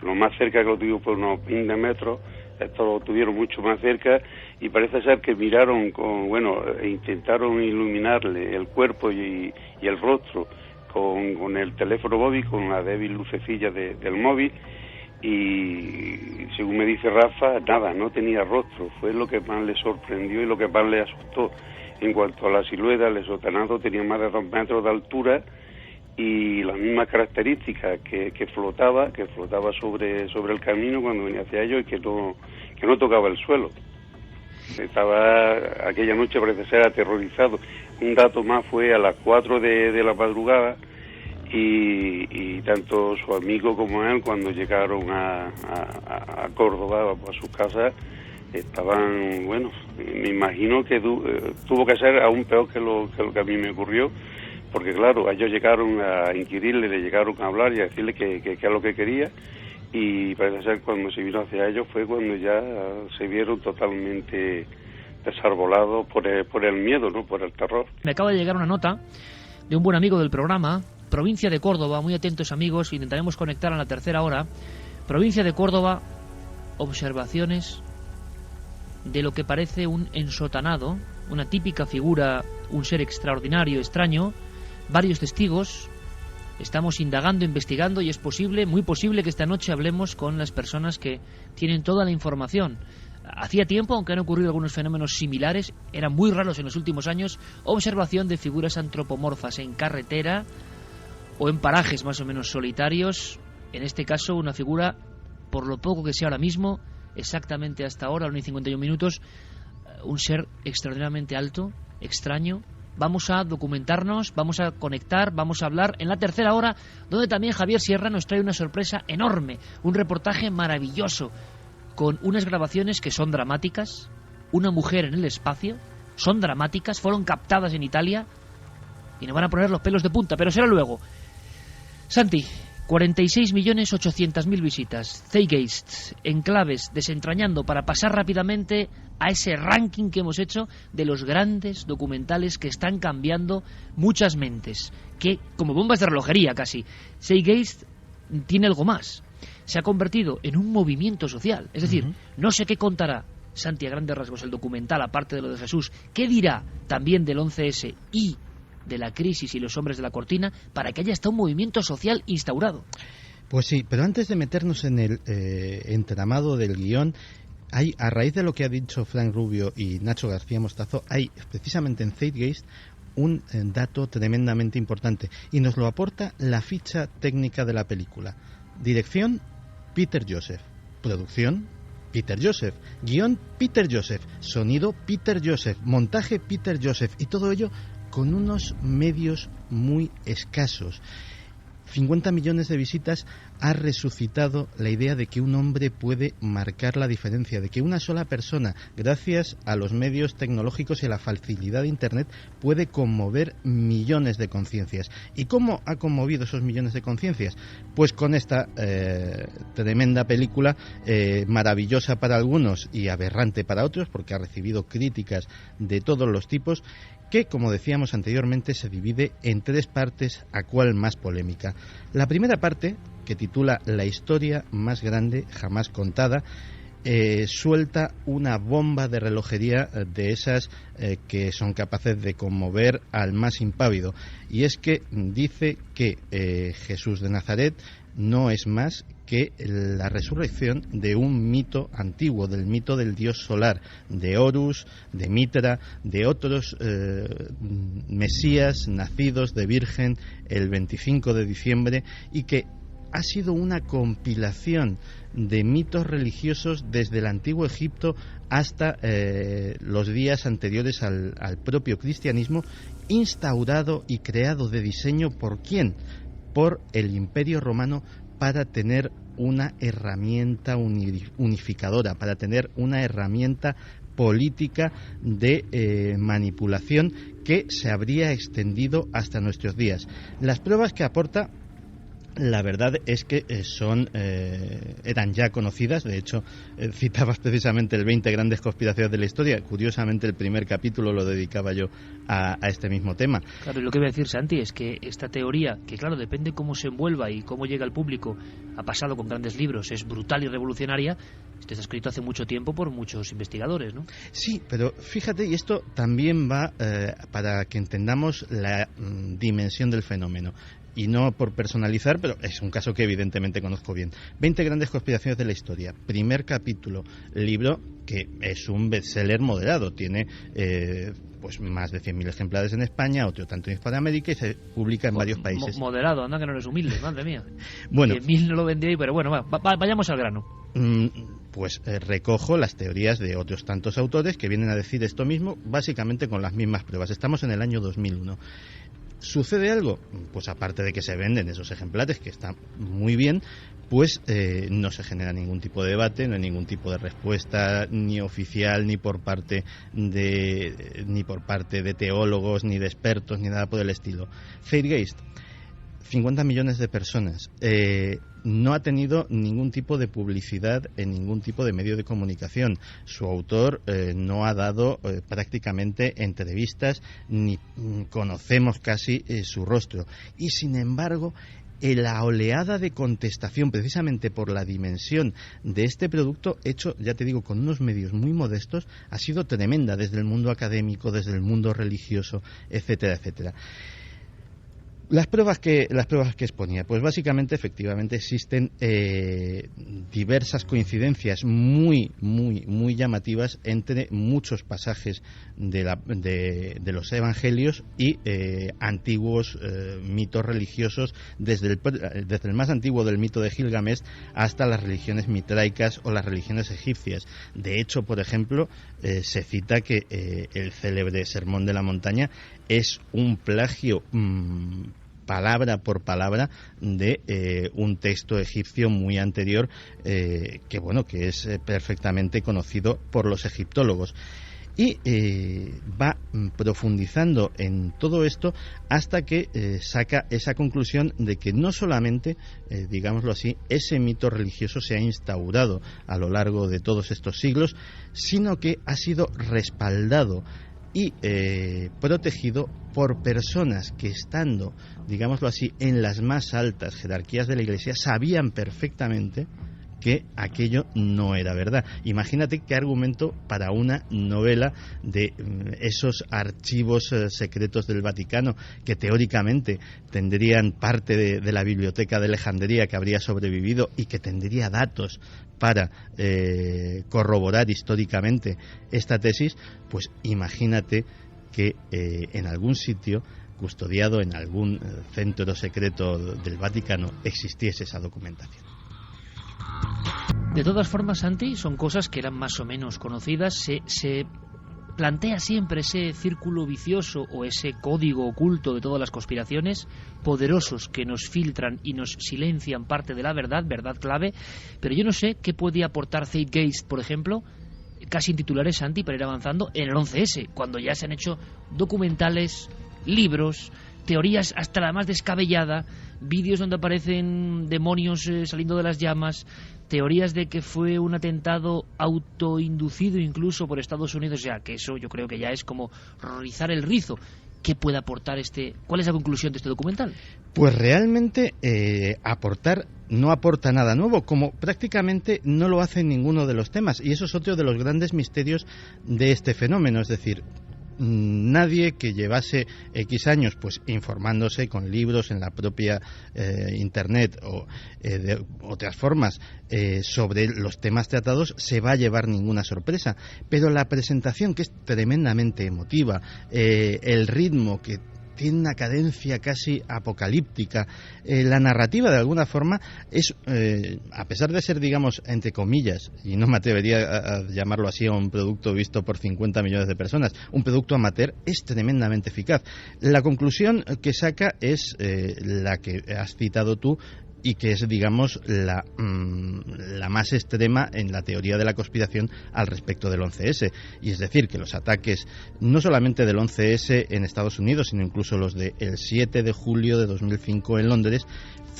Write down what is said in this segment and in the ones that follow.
Lo más cerca que lo tuvimos fue unos 20 metros, estos lo tuvieron mucho más cerca y parece ser que miraron intentaron iluminarle el cuerpo y el rostro con el teléfono móvil, con la débil lucecilla del móvil, y según me dice Rafa, nada, no tenía rostro. Fue lo que más le sorprendió y lo que más le asustó. En cuanto a la silueta, el sotanado tenía más de 2 metros de altura y las mismas características, que flotaba sobre el camino cuando venía hacia ellos, y que no tocaba el suelo. Estaba aquella noche, parece ser, aterrorizado. Un dato más fue a las 4 de la madrugada, y tanto su amigo como él, cuando llegaron a Córdoba, a sus casas, estaban, me imagino que tuvo que ser aún peor que lo que a mí me ocurrió, porque claro, ellos llegaron a inquirirle, le llegaron a hablar y a decirle que es lo que quería, y parece ser cuando se vino hacia ellos fue cuando ya se vieron totalmente desarbolados por el miedo, ¿no?, por el terror. Me acaba de llegar una nota de un buen amigo del programa, provincia de Córdoba, muy atentos amigos, intentaremos conectar a la tercera hora. Provincia de Córdoba, observaciones de lo que parece un ensotanado, una típica figura, un ser extraordinario, extraño, varios testigos. Estamos indagando, investigando, y es posible, muy posible, que esta noche hablemos con las personas que tienen toda la información. Hacía tiempo, aunque han ocurrido algunos fenómenos similares, eran muy raros en los últimos años, observación de figuras antropomorfas en carretera o en parajes más o menos solitarios. En este caso, una figura, por lo poco que sea ahora mismo, exactamente hasta ahora, 1:51, un ser extraordinariamente alto, extraño. Vamos a documentarnos, vamos a conectar, vamos a hablar en la tercera hora, donde también Javier Sierra nos trae una sorpresa enorme, un reportaje maravilloso, con unas grabaciones que son dramáticas, una mujer en el espacio, son dramáticas, fueron captadas en Italia y nos van a poner los pelos de punta, pero será luego. Santi, 46.800.000 visitas, Zeitgeist, enclaves, desentrañando, para pasar rápidamente a ese ranking que hemos hecho de los grandes documentales que están cambiando muchas mentes, que como bombas de relojería casi. Zeitgeist tiene algo más, se ha convertido en un movimiento social, es decir, no sé qué contará Santi a grandes rasgos el documental, aparte de lo de Jesús, qué dirá también del 11S y de la crisis y los hombres de la cortina, para que haya hasta un movimiento social instaurado. Pues sí, pero antes de meternos en el entramado del guión, hay, a raíz de lo que ha dicho Frank Rubio y Nacho García Mostazo, hay precisamente en Zeitgeist un dato tremendamente importante, y nos lo aporta la ficha técnica de la película. Dirección, Peter Joseph. Producción, Peter Joseph. Guión, Peter Joseph. Sonido, Peter Joseph. Montaje, Peter Joseph. Y todo ello con unos medios muy escasos. 50 millones de visitas ha resucitado la idea de que un hombre puede marcar la diferencia, de que una sola persona, gracias a los medios tecnológicos y a la facilidad de Internet, puede conmover millones de conciencias. ¿Y cómo ha conmovido esos millones de conciencias? Pues con esta tremenda película, maravillosa para algunos y aberrante para otros, porque ha recibido críticas de todos los tipos, que, como decíamos anteriormente, se divide en 3 partes, a cual más polémica. La primera parte, que titula La historia más grande jamás contada, suelta una bomba de relojería de esas que son capaces de conmover al más impávido, y es que dice que Jesús de Nazaret no es más que la resurrección de un mito antiguo, del mito del dios solar, de Horus, de Mitra, de otros mesías nacidos de virgen el 25 de diciembre, y que ha sido una compilación de mitos religiosos desde el antiguo Egipto hasta los días anteriores al propio cristianismo, instaurado y creado de diseño ¿por quién? Por el Imperio Romano, para tener una herramienta unificadora, para tener una herramienta política de manipulación que se habría extendido hasta nuestros días. Las pruebas que aporta La verdad es que eran ya conocidas. De hecho, citabas precisamente el 20 grandes conspiraciones de la historia. Curiosamente, el primer capítulo lo dedicaba yo a este mismo tema. Claro, y lo que voy a decir, Santi, es que esta teoría, que claro, depende cómo se envuelva y cómo llega al público, ha pasado con grandes libros, es brutal y revolucionaria. Esto está escrito hace mucho tiempo por muchos investigadores, ¿no? Sí, pero fíjate, y esto también va para que entendamos la dimensión del fenómeno. Y no por personalizar, pero es un caso que evidentemente conozco bien. 20 grandes conspiraciones de la historia. Primer capítulo, libro que es un bestseller moderado. Tiene pues más de 100.000 ejemplares en España, otro tanto en Hispanoamérica, y se publica en varios países. Moderado, anda que no eres humilde, madre mía. Bueno, 100.000 no lo vendí ahí, pero bueno, vayamos al grano. Pues recojo las teorías de otros tantos autores que vienen a decir esto mismo, básicamente con las mismas pruebas. Estamos en el año 2001. ¿Sucede algo? Pues aparte de que se venden esos ejemplares, que están muy bien, pues no se genera ningún tipo de debate, no hay ningún tipo de respuesta, ni oficial, ni por parte de teólogos, ni de expertos, ni nada por el estilo. Zeitgeist, 50 millones de personas. No ha tenido ningún tipo de publicidad en ningún tipo de medio de comunicación. Su autor no ha dado prácticamente entrevistas, ni conocemos casi su rostro. Y sin embargo, la oleada de contestación, precisamente por la dimensión de este producto, hecho, ya te digo, con unos medios muy modestos, ha sido tremenda, desde el mundo académico, desde el mundo religioso, etcétera, etcétera. Las pruebas que exponía, pues básicamente, efectivamente, existen diversas coincidencias muy llamativas entre muchos pasajes de los evangelios y antiguos mitos religiosos, desde el más antiguo del mito de Gilgamesh hasta las religiones mitraicas o las religiones egipcias. De hecho, por ejemplo, se cita que el célebre Sermón de la Montaña es un plagio palabra por palabra de un texto egipcio muy anterior, que es perfectamente conocido por los egiptólogos. Y va profundizando en todo esto hasta que saca esa conclusión de que no solamente, digámoslo así, ese mito religioso se ha instaurado a lo largo de todos estos siglos, sino que ha sido respaldado y protegido por personas que, estando, digámoslo así, en las más altas jerarquías de la Iglesia, sabían perfectamente que aquello no era verdad. Imagínate qué argumento para una novela de esos archivos secretos del Vaticano, que teóricamente tendrían parte de la biblioteca de Alejandría que habría sobrevivido y que tendría datos para corroborar históricamente esta tesis. Pues imagínate que en algún sitio, custodiado en algún centro secreto del Vaticano, existiese esa documentación. De todas formas, Santi, son cosas que eran más o menos conocidas. Se plantea siempre ese círculo vicioso o ese código oculto de todas las conspiraciones, poderosos que nos filtran y nos silencian parte de la verdad clave. Pero yo no sé qué puede aportar Zeitgeist, por ejemplo, casi en titulares, Santi, para ir avanzando, en el 11S, cuando ya se han hecho documentales, libros, teorías hasta la más descabellada, vídeos donde aparecen demonios saliendo de las llamas, teorías de que fue un atentado autoinducido incluso por Estados Unidos. Ya que eso yo creo que ya es como rizar el rizo. ¿Qué puede aportar cuál es la conclusión de este documental? Pues realmente no aporta nada nuevo, como prácticamente no lo hace en ninguno de los temas, y eso es otro de los grandes misterios de este fenómeno. Es decir, nadie que llevase X años pues informándose con libros en la propia internet o de otras formas sobre los temas tratados se va a llevar ninguna sorpresa, pero la presentación, que es tremendamente emotiva, el ritmo, que tiene una cadencia casi apocalíptica, la narrativa, de alguna forma, es, a pesar de ser, digamos, entre comillas, y no me atrevería a llamarlo así, a un producto visto por 50 millones de personas, un producto amateur, es tremendamente eficaz. La conclusión que saca es la que has citado tú, y que es, digamos, la más extrema en la teoría de la conspiración al respecto del 11S. Y es decir, que los ataques, no solamente del 11S en Estados Unidos, sino incluso los del 7 de julio de 2005 en Londres,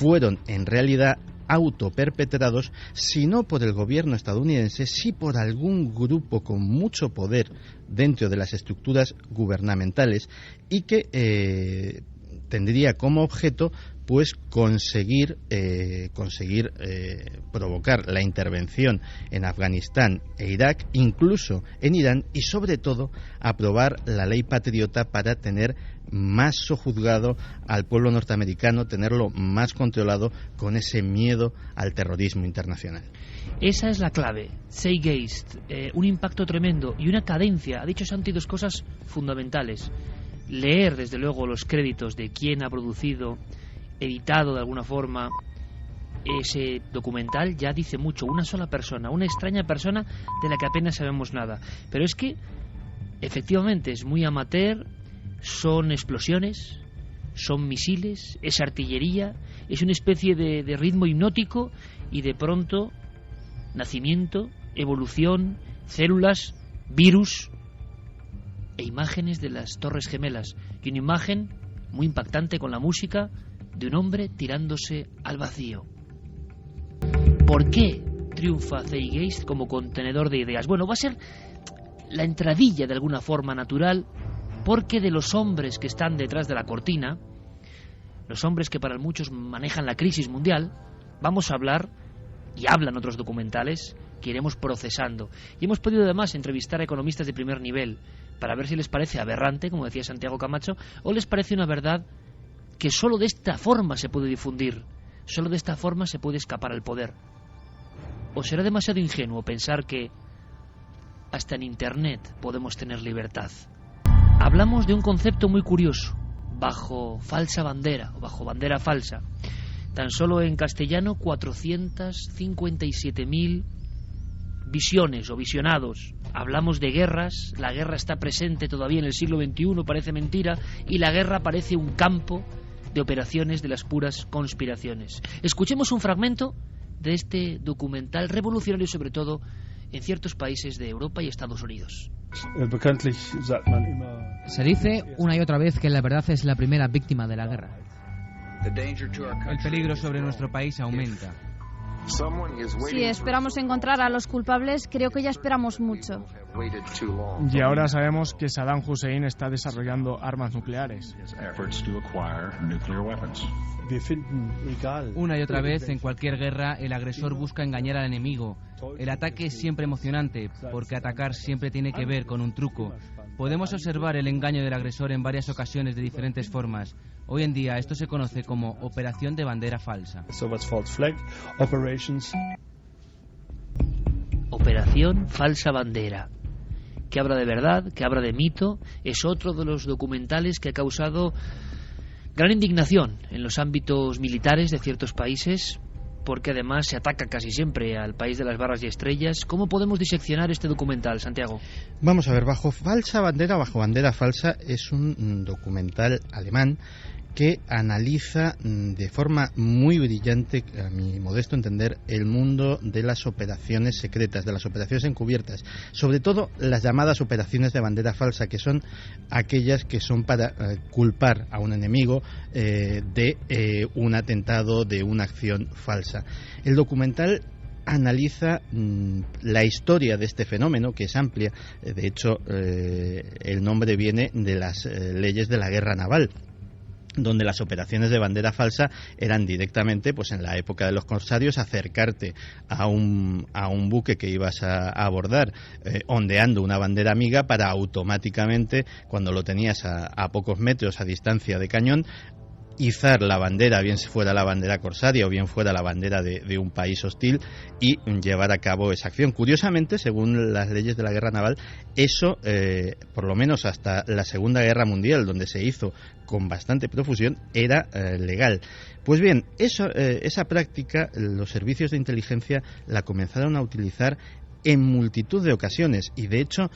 fueron en realidad autoperpetrados, si no por el gobierno estadounidense, sí por algún grupo con mucho poder dentro de las estructuras gubernamentales y que tendría como objeto pues conseguir provocar la intervención en Afganistán e Irak, incluso en Irán, y sobre todo aprobar la ley patriota para tener más sojuzgado al pueblo norteamericano, tenerlo más controlado con ese miedo al terrorismo internacional. Esa es la clave. Zeitgeist, un impacto tremendo y una cadencia. Ha dicho Santi dos cosas fundamentales. Leer, desde luego, los créditos de quién ha producido, editado de alguna forma ese documental, ya dice mucho. Una sola persona, una extraña persona de la que apenas sabemos nada. Pero es que, efectivamente, es muy amateur. Son explosiones, son misiles, es artillería, es una especie de ritmo hipnótico y de pronto nacimiento, evolución, células, virus e imágenes de las Torres Gemelas y una imagen muy impactante con la música de un hombre tirándose al vacío. ¿Por qué triunfa Zeitgeist como contenedor de ideas? Bueno, va a ser la entradilla de alguna forma natural, porque de los hombres que están detrás de la cortina, los hombres que para muchos manejan la crisis mundial, vamos a hablar, y hablan otros documentales, que iremos procesando. Y hemos podido además entrevistar a economistas de primer nivel, para ver si les parece aberrante, como decía Santiago Camacho, o les parece una verdad que solo de esta forma se puede difundir, solo de esta forma se puede escapar al poder. ¿O será demasiado ingenuo pensar que hasta en Internet podemos tener libertad? Hablamos de un concepto muy curioso, bajo falsa bandera, o bajo bandera falsa. Tan solo en castellano 457.000 visiones o visionados. Hablamos de guerras, la guerra está presente todavía en el siglo XXI, parece mentira, y la guerra parece un campo de operaciones de las puras conspiraciones. Escuchemos un fragmento de este documental revolucionario, sobre todo en ciertos países de Europa y Estados Unidos. Se dice una y otra vez que la verdad es la primera víctima de la guerra. El peligro sobre nuestro país aumenta. Si esperamos encontrar a los culpables, creo que ya esperamos mucho. Y ahora sabemos que Saddam Hussein está desarrollando armas nucleares. Una y otra vez, en cualquier guerra, el agresor busca engañar al enemigo. El ataque es siempre emocionante, porque atacar siempre tiene que ver con un truco. Podemos observar el engaño del agresor en varias ocasiones de diferentes formas. Hoy en día esto se conoce como operación de bandera falsa. Operación falsa bandera. Que habla de verdad, que habla de mito, es otro de los documentales que ha causado gran indignación en los ámbitos militares de ciertos países, porque además se ataca casi siempre al país de las barras y estrellas. ¿Cómo podemos diseccionar este documental, Santiago? Vamos a ver, Bajo falsa bandera, bajo bandera falsa, es un documental alemán que analiza de forma muy brillante, a mi modesto entender, el mundo de las operaciones secretas, de las operaciones encubiertas, sobre todo las llamadas operaciones de bandera falsa, que son aquellas que son para culpar a un enemigo de un atentado, de una acción falsa. El documental analiza la historia de este fenómeno, que es amplia. De hecho, el nombre viene de las leyes de la guerra naval, donde las operaciones de bandera falsa eran directamente, pues en la época de los corsarios, acercarte a un buque que ibas a abordar ondeando una bandera amiga para automáticamente, cuando lo tenías a pocos metros a distancia de cañón, izar la bandera, bien fuera la bandera corsaria o bien fuera la bandera de un país hostil, y llevar a cabo esa acción. Curiosamente, según las leyes de la guerra naval, eso, por lo menos hasta la Segunda Guerra Mundial, donde se hizo con bastante profusión, era legal. Pues bien, esa práctica los servicios de inteligencia la comenzaron a utilizar en multitud de ocasiones, y de hecho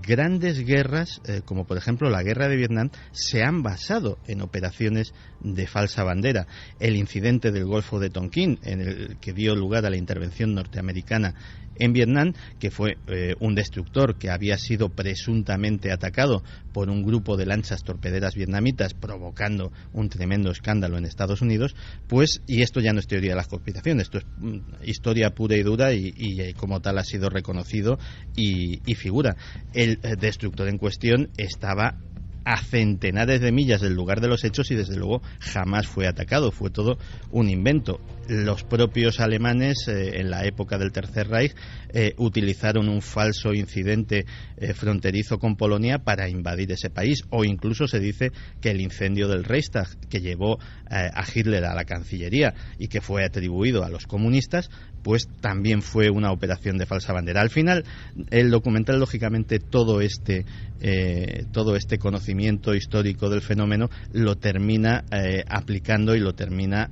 grandes guerras, como por ejemplo la guerra de Vietnam, se han basado en operaciones de falsa bandera. El incidente del Golfo de Tonkin, en el que dio lugar a la intervención norteamericana en Vietnam, que fue un destructor que había sido presuntamente atacado por un grupo de lanchas torpederas vietnamitas, provocando un tremendo escándalo en Estados Unidos, pues, y esto ya no es teoría de las conspiraciones, esto es historia pura y dura, y como tal ha sido reconocido y figura. El destructor en cuestión estaba a centenares de millas del lugar de los hechos y desde luego jamás fue atacado, fue todo un invento. Los propios alemanes en la época del Tercer Reich utilizaron un falso incidente fronterizo con Polonia para invadir ese país, o incluso se dice que el incendio del Reichstag, que llevó a Hitler a la Cancillería y que fue atribuido a los comunistas, pues también fue una operación de falsa bandera. Al final, el documental, lógicamente, todo este conocimiento histórico del fenómeno lo termina aplicando y lo termina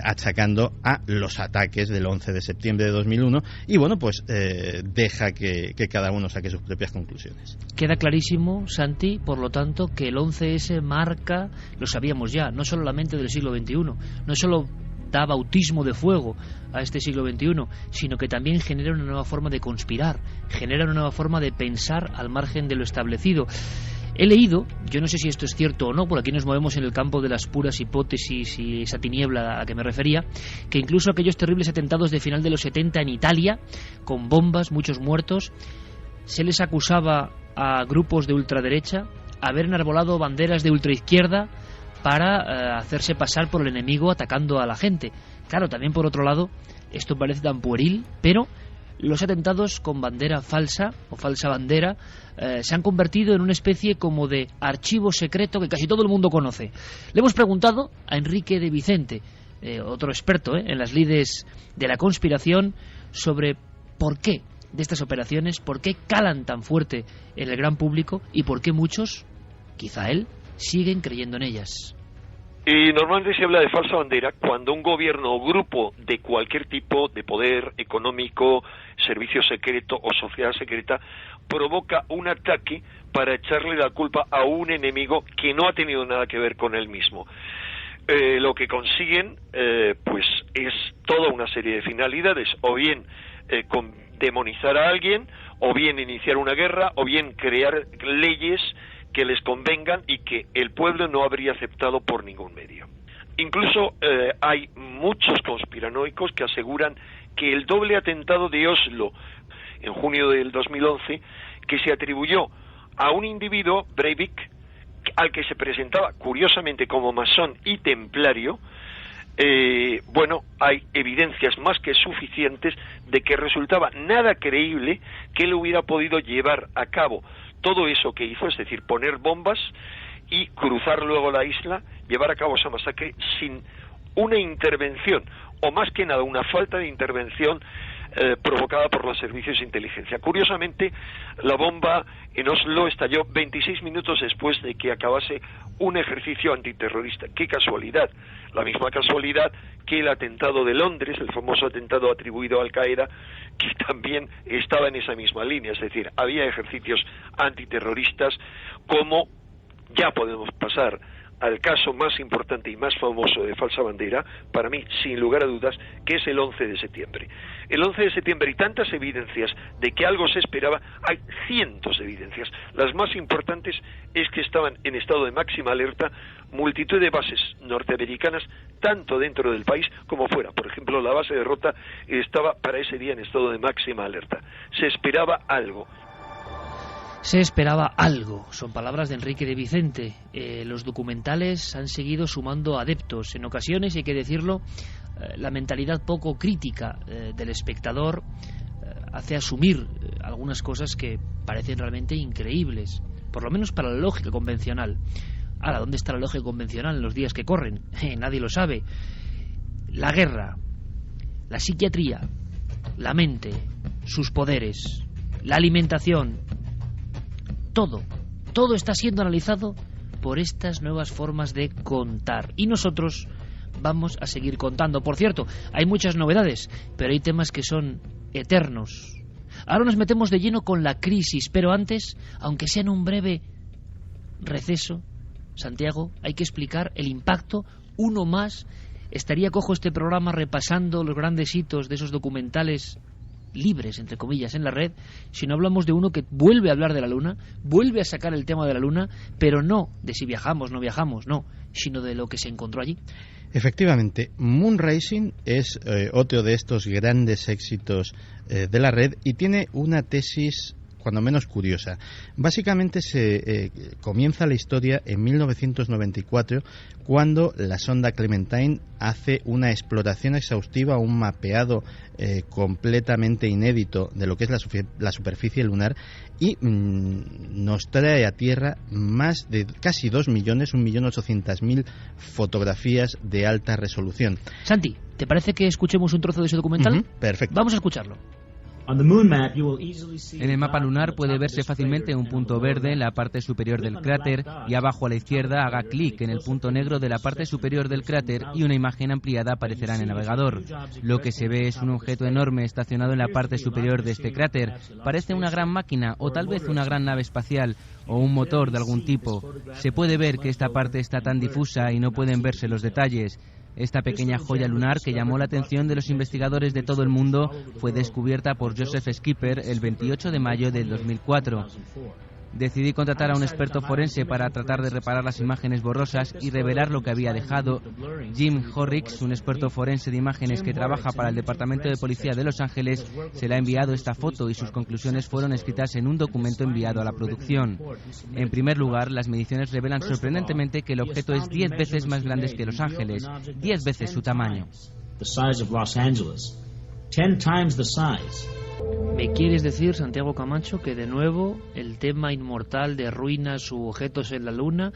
achacando a los ataques del 11 de septiembre de 2001, y bueno, pues deja que cada uno saque sus propias conclusiones. Queda clarísimo, Santi, por lo tanto, que el 11S marca, lo sabíamos ya, no solo la mente del siglo XXI, no solo da bautismo de fuego a este siglo XXI, sino que también genera una nueva forma de conspirar, genera una nueva forma de pensar al margen de lo establecido. He leído, yo no sé si esto es cierto o no, por aquí nos movemos en el campo de las puras hipótesis y esa tiniebla a la que me refería, que incluso aquellos terribles atentados de final de los 70 en Italia, con bombas, muchos muertos, se les acusaba a grupos de ultraderecha haber enarbolado banderas de ultraizquierda para hacerse pasar por el enemigo atacando a la gente. Claro, también por otro lado, esto parece tan pueril, pero los atentados con bandera falsa o falsa bandera se han convertido en una especie como de archivo secreto que casi todo el mundo conoce. Le hemos preguntado a Enrique de Vicente, otro experto en las lides de la conspiración, sobre por qué de estas operaciones, por qué calan tan fuerte en el gran público y por qué muchos, quizá él, siguen creyendo en ellas. Y normalmente se habla de falsa bandera cuando un gobierno o grupo de cualquier tipo de poder económico, servicio secreto o sociedad secreta provoca un ataque para echarle la culpa a un enemigo que no ha tenido nada que ver con él mismo. Lo que consiguen pues es toda una serie de finalidades, o bien demonizar a alguien, o bien iniciar una guerra, o bien crear leyes que les convengan y que el pueblo no habría aceptado por ningún medio. Incluso hay muchos conspiranoicos que aseguran que el doble atentado de Oslo en junio del 2011, que se atribuyó a un individuo, Breivik, al que se presentaba curiosamente como masón y templario, hay evidencias más que suficientes de que resultaba nada creíble que él hubiera podido llevar a cabo todo eso que hizo, es decir, poner bombas y cruzar luego la isla, llevar a cabo esa masacre sin una intervención, o más que nada una falta de intervención provocada por los servicios de inteligencia. Curiosamente, la bomba en Oslo estalló 26 minutos después de que acabase un ejercicio antiterrorista. ¡Qué casualidad! La misma casualidad que el atentado de Londres, el famoso atentado atribuido a Al-Qaeda, que también estaba en esa misma línea, es decir, había ejercicios antiterroristas. Como ya podemos pasar al caso más importante y más famoso de falsa bandera, para mí, sin lugar a dudas, que es el 11 de septiembre. El 11 de septiembre, y tantas evidencias de que algo se esperaba, hay cientos de evidencias. Las más importantes es que estaban en estado de máxima alerta multitud de bases norteamericanas, tanto dentro del país como fuera. Por ejemplo, la base de Rota estaba para ese día en estado de máxima alerta. Se esperaba algo. Se esperaba algo, son palabras de Enrique de Vicente. Los documentales han seguido sumando adeptos. En ocasiones, hay que decirlo, la mentalidad poco crítica del espectador hace asumir algunas cosas que parecen realmente increíbles, por lo menos para la lógica convencional. Ahora, ¿dónde está la lógica convencional en los días que corren? Nadie lo sabe. La guerra, la psiquiatría, la mente, sus poderes, la alimentación, todo está siendo analizado por estas nuevas formas de contar. Y nosotros vamos a seguir contando. Por cierto, hay muchas novedades, pero hay temas que son eternos. Ahora nos metemos de lleno con la crisis, pero antes, aunque sea en un breve receso, Santiago, hay que explicar el impacto. Uno más. Estaría cojo este programa repasando los grandes hitos de esos documentales libres, entre comillas, en la red, si no hablamos de uno que vuelve a hablar de la Luna, vuelve a sacar el tema de la Luna, pero no de si viajamos, no viajamos, no, sino de lo que se encontró allí. Efectivamente, Moonrising es otro de estos grandes éxitos de la red y tiene una tesis cuando menos curiosa. Básicamente se comienza la historia en 1994, cuando la sonda Clementine hace una exploración exhaustiva, un mapeado completamente inédito de lo que es la superficie lunar, y nos trae a Tierra más de casi 2 millones, 1.800.000 fotografías de alta resolución. Santi, ¿te parece que escuchemos un trozo de ese documental? Perfecto. Vamos a escucharlo. En el mapa lunar puede verse fácilmente un punto verde en la parte superior del cráter, y abajo a la izquierda haga clic en el punto negro de la parte superior del cráter y una imagen ampliada aparecerá en el navegador. Lo que se ve es un objeto enorme estacionado en la parte superior de este cráter. Parece una gran máquina o tal vez una gran nave espacial o un motor de algún tipo. Se puede ver que esta parte está tan difusa y no pueden verse los detalles. Esta pequeña joya lunar, que llamó la atención de los investigadores de todo el mundo, fue descubierta por Joseph Skipper el 28 de mayo del 2004. Decidí contratar a un experto forense para tratar de reparar las imágenes borrosas y revelar lo que había dejado. Jim Horricks, un experto forense de imágenes que trabaja para el Departamento de Policía de Los Ángeles, se le ha enviado esta foto y sus conclusiones fueron escritas en un documento enviado a la producción. En primer lugar, las mediciones revelan sorprendentemente que el objeto es 10 veces más grande que Los Ángeles, 10 veces su tamaño. ¿Me quieres decir, Santiago Camacho, que de nuevo el tema inmortal de ruinas u objetos en la Luna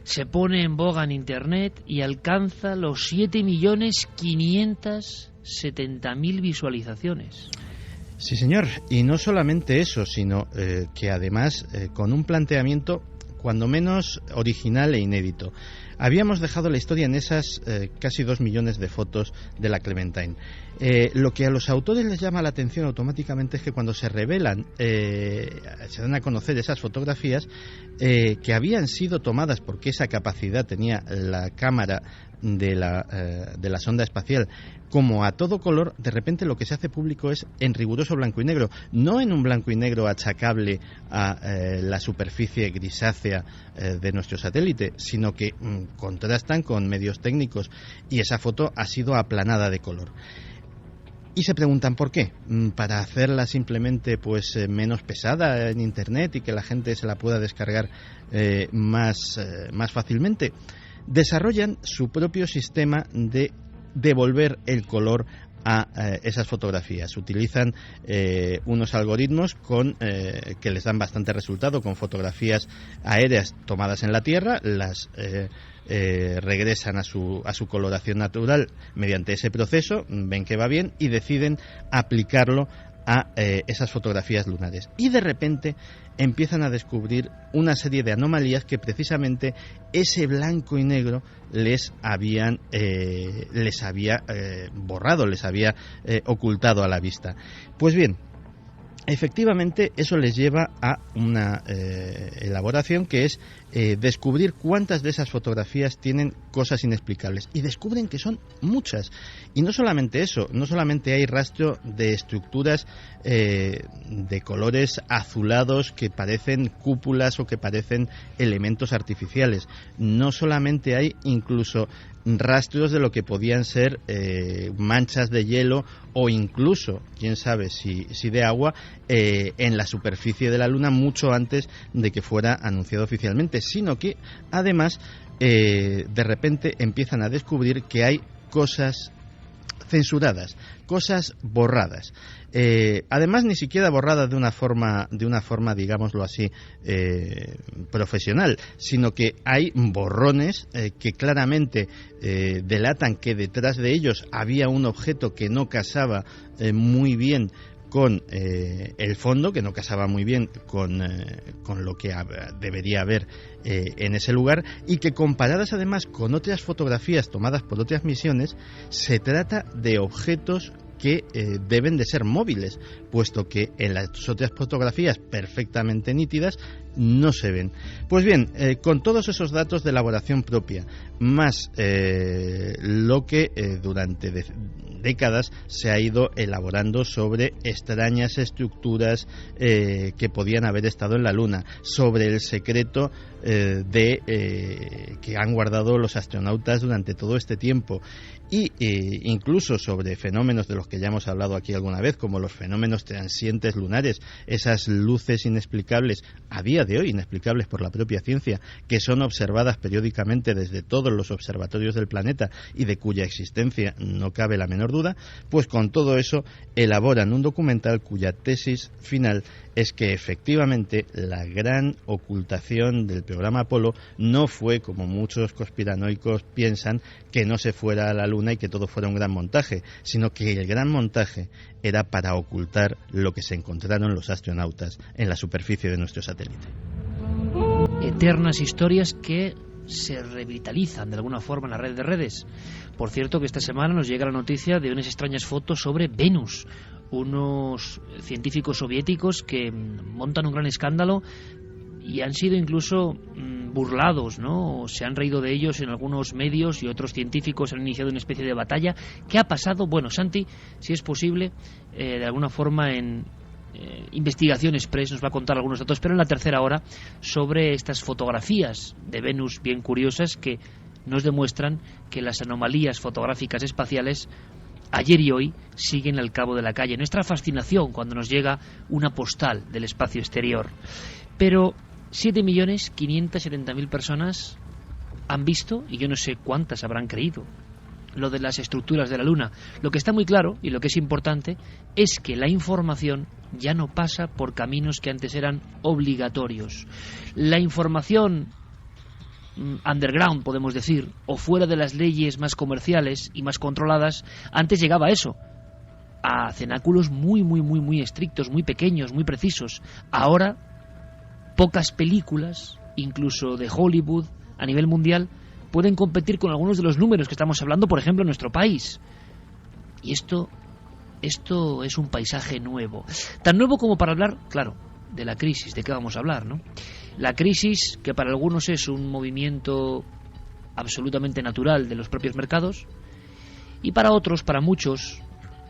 se pone en boga en Internet y alcanza los 7.570.000 visualizaciones? Sí, señor. Y no solamente eso, sino que además con un planteamiento cuando menos original e inédito. Habíamos dejado la historia en esas casi 2 millones de fotos de la Clementine. Lo que a los autores les llama la atención automáticamente es que cuando se revelan, se dan a conocer esas fotografías que habían sido tomadas, porque esa capacidad tenía la cámara de la sonda espacial, como a todo color, de repente lo que se hace público es en riguroso blanco y negro, no en un blanco y negro achacable a la superficie grisácea de nuestro satélite, sino que contrastan con medios técnicos, y esa foto ha sido aplanada de color. Y se preguntan por qué. Para hacerla simplemente pues menos pesada en Internet y que la gente se la pueda descargar más fácilmente. Desarrollan su propio sistema de devolver el color a esas fotografías. Utilizan unos algoritmos que les dan bastante resultado con fotografías aéreas tomadas en la Tierra, las regresan a su coloración natural mediante ese proceso, ven que va bien y deciden aplicarlo a esas fotografías lunares. Y de repente empiezan a descubrir una serie de anomalías que precisamente ese blanco y negro les había borrado, les había ocultado a la vista. Pues bien, efectivamente eso les lleva a una elaboración que es descubrir cuántas de esas fotografías tienen cosas inexplicables, y descubren que son muchas. Y no solamente eso, no solamente hay rastro de estructuras de colores azulados que parecen cúpulas o que parecen elementos artificiales, no solamente hay incluso rastros de lo que podían ser manchas de hielo o incluso, quién sabe si de agua, en la superficie de la Luna mucho antes de que fuera anunciado oficialmente, sino que además de repente empiezan a descubrir que hay cosas censuradas, cosas borradas. Además, ni siquiera borradas de una forma, digámoslo así, profesional, sino que hay borrones que claramente delatan que detrás de ellos había un objeto que no casaba muy bien con el fondo, que no casaba muy bien con lo que debería haber en ese lugar, y que comparadas además con otras fotografías tomadas por otras misiones, se trata de objetos que deben de ser móviles, puesto que en las otras fotografías perfectamente nítidas no se ven. Pues bien, con todos esos datos de elaboración propia, más lo que durante décadas se ha ido elaborando sobre extrañas estructuras que podían haber estado en la Luna, sobre el secreto que han guardado los astronautas durante todo este tiempo, y incluso sobre fenómenos de los que ya hemos hablado aquí alguna vez, como los fenómenos transientes lunares, esas luces inexplicables, a día de hoy inexplicables por la propia ciencia, que son observadas periódicamente desde todos los observatorios del planeta y de cuya existencia no cabe la menor duda. Pues con todo eso elaboran un documental cuya tesis final es que efectivamente la gran ocultación del programa Apolo no fue, como muchos conspiranoicos piensan, que no se fuera a la Luna y que todo fuera un gran montaje, sino que el gran montaje era para ocultar lo que se encontraron los astronautas en la superficie de nuestro satélite. Eternas historias que se revitalizan de alguna forma en la red de redes. Por cierto, que esta semana nos llega la noticia de unas extrañas fotos sobre Venus, unos científicos soviéticos que montan un gran escándalo y han sido incluso burlados, ¿no? Se han reído de ellos en algunos medios y otros científicos han iniciado una especie de batalla. ¿Qué ha pasado? Bueno, Santi, si es posible, de alguna forma en Investigación Express nos va a contar algunos datos, pero en la tercera hora, sobre estas fotografías de Venus bien curiosas que nos demuestran que las anomalías fotográficas espaciales ayer y hoy siguen al cabo de la calle. Nuestra fascinación cuando nos llega una postal del espacio exterior. Pero 7.570.000 personas han visto, y yo no sé cuántas habrán creído, lo de las estructuras de la Luna. Lo que está muy claro, y lo que es importante, es que la información ya no pasa por caminos que antes eran obligatorios. La información underground, podemos decir, o fuera de las leyes más comerciales y más controladas, antes llegaba a eso, a cenáculos muy estrictos, muy pequeños, muy precisos. Ahora, pocas películas, incluso de Hollywood, a nivel mundial, pueden competir con algunos de los números que estamos hablando, por ejemplo, en nuestro país. Y esto es un paisaje nuevo. Tan nuevo como para hablar, claro, de la crisis. ¿De qué vamos a hablar, no? La crisis, que para algunos es un movimiento absolutamente natural de los propios mercados, y para otros, para muchos,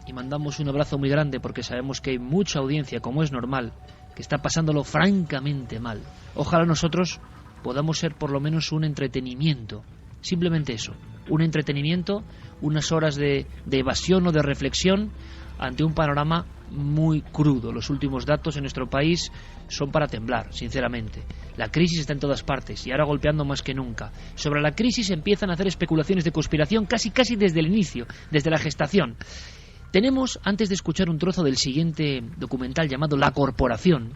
y mandamos un abrazo muy grande porque sabemos que hay mucha audiencia, como es normal, que está pasándolo francamente mal. Ojalá nosotros podamos ser por lo menos un entretenimiento, simplemente eso, un entretenimiento, unas horas de evasión o de reflexión ante un panorama muy crudo. Los últimos datos en nuestro país son para temblar, sinceramente. La crisis está en todas partes y ahora golpeando más que nunca. Sobre la crisis empiezan a hacer especulaciones de conspiración casi desde el inicio, desde la gestación. Tenemos, antes de escuchar un trozo del siguiente documental llamado La Corporación,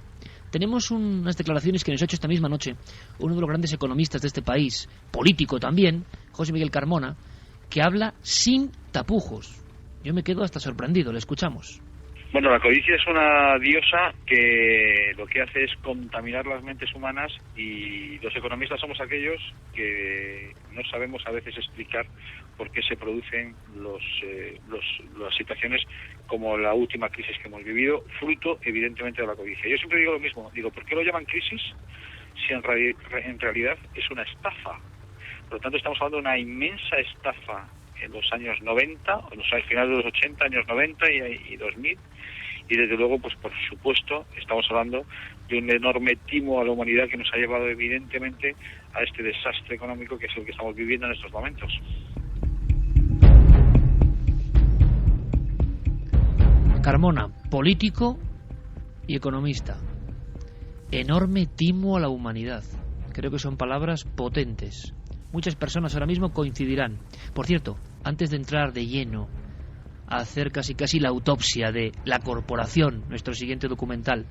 tenemos unas declaraciones que nos ha hecho esta misma noche uno de los grandes economistas de este país, político también, José Miguel Carmona, que habla sin tapujos. Yo me quedo hasta sorprendido, le escuchamos. Bueno, la codicia es una diosa que lo que hace es contaminar las mentes humanas, y los economistas somos aquellos que no sabemos a veces explicar por qué se producen las situaciones como la última crisis que hemos vivido, fruto evidentemente de la codicia. Yo siempre digo lo mismo, ¿por qué lo llaman crisis si en realidad es una estafa? Por lo tanto, estamos hablando de una inmensa estafa en los años 90, o al final de los 80, años 90 y 2000, y desde luego, pues por supuesto, estamos hablando de un enorme timo a la humanidad que nos ha llevado evidentemente a este desastre económico que es el que estamos viviendo en estos momentos. Carmona, político y economista. Enorme timo a la humanidad. Creo que son palabras potentes. Muchas personas ahora mismo coincidirán. Por cierto, antes de entrar de lleno a hacer casi la autopsia de La Corporación, nuestro siguiente documental,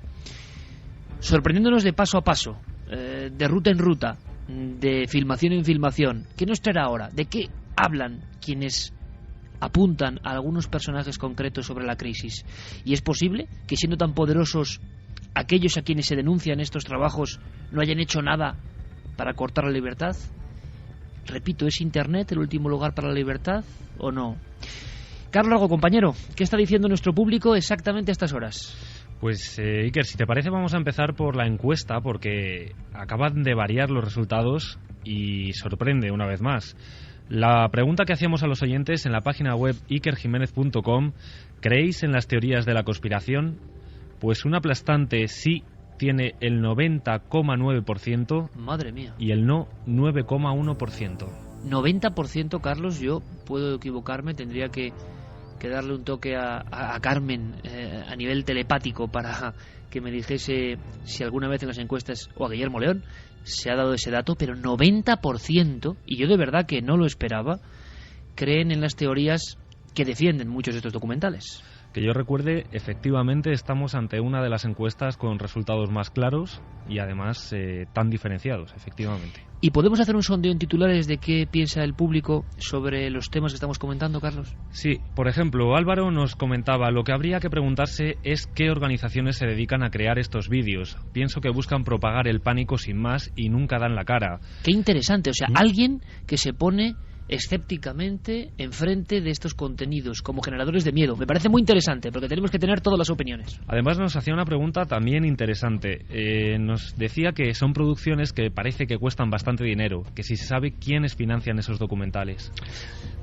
sorprendiéndonos de paso a paso, de ruta en ruta, de filmación en filmación, ¿qué nos traerá ahora? ¿De qué hablan quienes apuntan a algunos personajes concretos sobre la crisis? ¿Y es posible que, siendo tan poderosos, aquellos a quienes se denuncian estos trabajos no hayan hecho nada para cortar la libertad? Repito, ¿es Internet el último lugar para la libertad o no? Carlos Largo, compañero, ¿qué está diciendo nuestro público exactamente a estas horas? Pues Iker, si te parece vamos a empezar por la encuesta, porque acaban de variar los resultados y sorprende una vez más. La pregunta que hacíamos a los oyentes en la página web ikerjimenez.com: ¿creéis en las teorías de la conspiración? Pues un aplastante sí tiene el 90,9%. Madre mía. Y el no 9,1%. 90%, Carlos. Yo puedo equivocarme, tendría que darle un toque a Carmen a nivel telepático para que me dijese si alguna vez en las encuestas, o a Guillermo León, se ha dado ese dato, pero 90%, y yo de verdad que no lo esperaba, creen en las teorías que defienden muchos de estos documentales. Que yo recuerde, efectivamente estamos ante una de las encuestas con resultados más claros y además tan diferenciados, efectivamente. ¿Y podemos hacer un sondeo en titulares de qué piensa el público sobre los temas que estamos comentando, Carlos? Sí, por ejemplo, Álvaro nos comentaba: lo que habría que preguntarse es qué organizaciones se dedican a crear estos vídeos. Pienso que buscan propagar el pánico sin más y nunca dan la cara. Qué interesante, o sea, alguien que se pone escépticamente enfrente de estos contenidos como generadores de miedo. Me parece muy interesante, porque tenemos que tener todas las opiniones. Además nos hacía una pregunta también interesante. Nos decía que son producciones que parece que cuestan bastante dinero, que si se sabe quiénes financian esos documentales.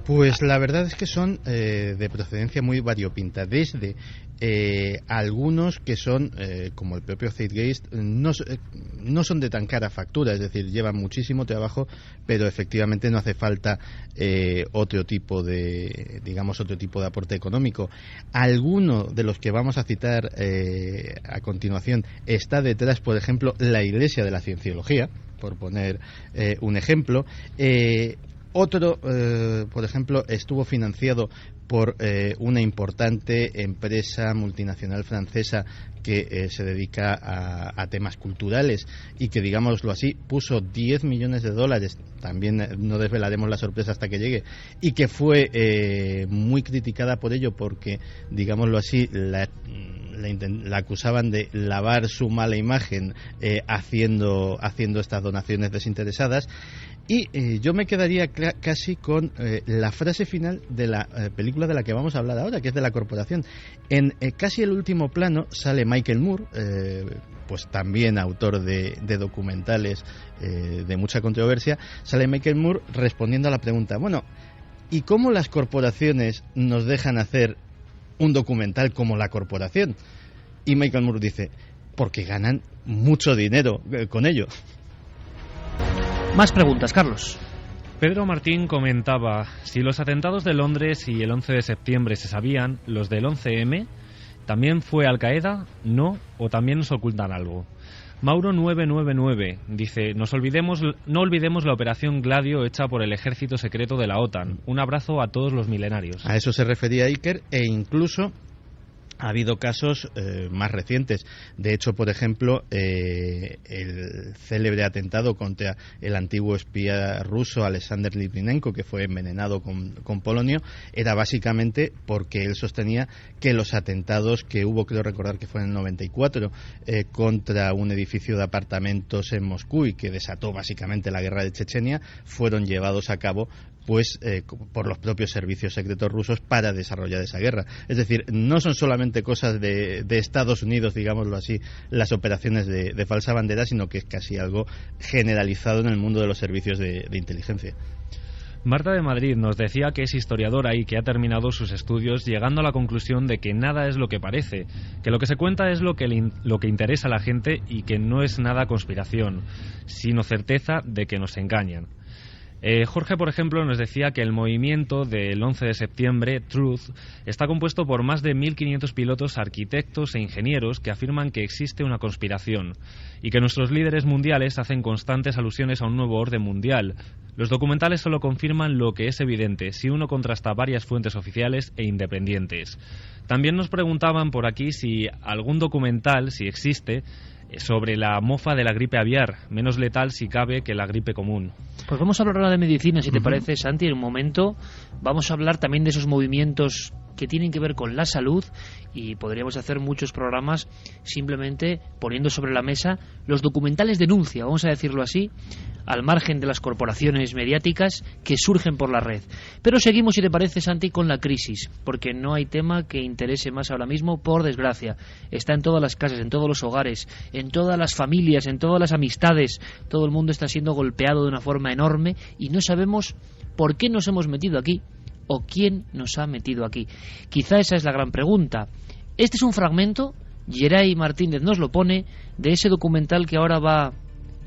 Pues la verdad es que son de procedencia muy variopinta, desde algunos que son, como el propio Zeitgeist, no son de tan cara factura, es decir, llevan muchísimo trabajo, pero efectivamente no hace falta otro tipo de aporte económico. Alguno de los que vamos a citar a continuación está detrás, por ejemplo, la Iglesia de la Cienciología, por poner un ejemplo. Otro, por ejemplo, estuvo financiado por una importante empresa multinacional francesa que se dedica a temas culturales y que, digámoslo así, puso $10 millones. También no desvelaremos la sorpresa hasta que llegue, y que fue muy criticada por ello porque, digámoslo así, la acusaban de lavar su mala imagen haciendo estas donaciones desinteresadas. Y yo me quedaría casi con la frase final de la película de la que vamos a hablar ahora, que es de La Corporación. En casi el último plano sale Michael Moore, pues también autor de documentales de mucha controversia. Sale Michael Moore respondiendo a la pregunta: bueno, ¿y cómo las corporaciones nos dejan hacer un documental como La Corporación? Y Michael Moore dice: porque ganan mucho dinero con ello. Más preguntas, Carlos. Pedro Martín comentaba: si los atentados de Londres y el 11 de septiembre se sabían, los del 11M, ¿también fue Al Qaeda? ¿No? ¿O también nos ocultan algo? Mauro 999 dice: no olvidemos la operación Gladio hecha por el ejército secreto de la OTAN. Un abrazo a todos los milenarios. A eso se refería Iker, e incluso ha habido casos más recientes. De hecho, por ejemplo, el célebre atentado contra el antiguo espía ruso Alexander Litvinenko, que fue envenenado con polonio, era básicamente porque él sostenía que los atentados que hubo, creo recordar que fue en el 94, contra un edificio de apartamentos en Moscú y que desató básicamente la guerra de Chechenia, fueron llevados a cabo pues por los propios servicios secretos rusos para desarrollar esa guerra. Es decir, no son solamente cosas de Estados Unidos, digámoslo así, las operaciones de falsa bandera, sino que es casi algo generalizado en el mundo de los servicios de inteligencia. Marta de Madrid nos decía que es historiadora y que ha terminado sus estudios llegando a la conclusión de que nada es lo que parece, que lo que se cuenta es lo que interesa a la gente y que no es nada conspiración, sino certeza de que nos engañan. Jorge, por ejemplo, nos decía que el movimiento del 11 de septiembre, Truth, está compuesto por más de 1.500 pilotos, arquitectos e ingenieros que afirman que existe una conspiración y que nuestros líderes mundiales hacen constantes alusiones a un nuevo orden mundial. Los documentales solo confirman lo que es evidente si uno contrasta varias fuentes oficiales e independientes. También nos preguntaban por aquí si algún documental, si existe, sobre la mofa de la gripe aviar, menos letal si cabe que la gripe común. Pues vamos a hablar ahora de medicina, si te parece, Santi. En un momento vamos a hablar también de esos movimientos que tienen que ver con la salud, y podríamos hacer muchos programas simplemente poniendo sobre la mesa los documentales denuncia, vamos a decirlo así, al margen de las corporaciones mediáticas que surgen por la red. Pero seguimos, si te parece, Santi, con la crisis, porque no hay tema que interese más ahora mismo, por desgracia. Está en todas las casas, en todos los hogares, en todas las familias, en todas las amistades. Todo el mundo está siendo golpeado de una forma enorme y no sabemos por qué nos hemos metido aquí o quién nos ha metido aquí. Quizá esa es la gran pregunta. Este es un fragmento, Geray Martínez nos lo pone, de ese documental que ahora va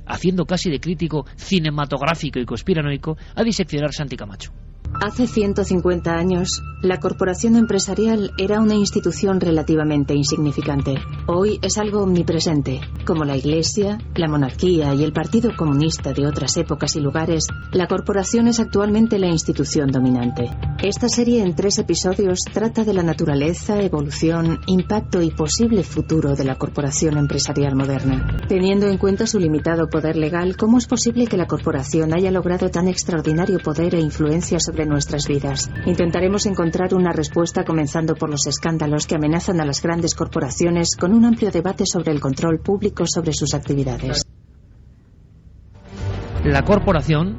haciendo casi de crítico cinematográfico y conspiranoico a diseccionar Santi Camacho. Hace 150 años, la corporación empresarial era una institución relativamente insignificante. Hoy es algo omnipresente. Como la Iglesia, la monarquía y el Partido Comunista de otras épocas y lugares, la corporación es actualmente la institución dominante. Esta serie en 3 episodios trata de la naturaleza, evolución, impacto y posible futuro de la corporación empresarial moderna. Teniendo en cuenta su limitado poder legal, ¿cómo es posible que la corporación haya logrado tan extraordinario poder e influencia sobre nuestras vidas? Intentaremos encontrar una respuesta comenzando por los escándalos que amenazan a las grandes corporaciones, con un amplio debate sobre el control público sobre sus actividades. La corporación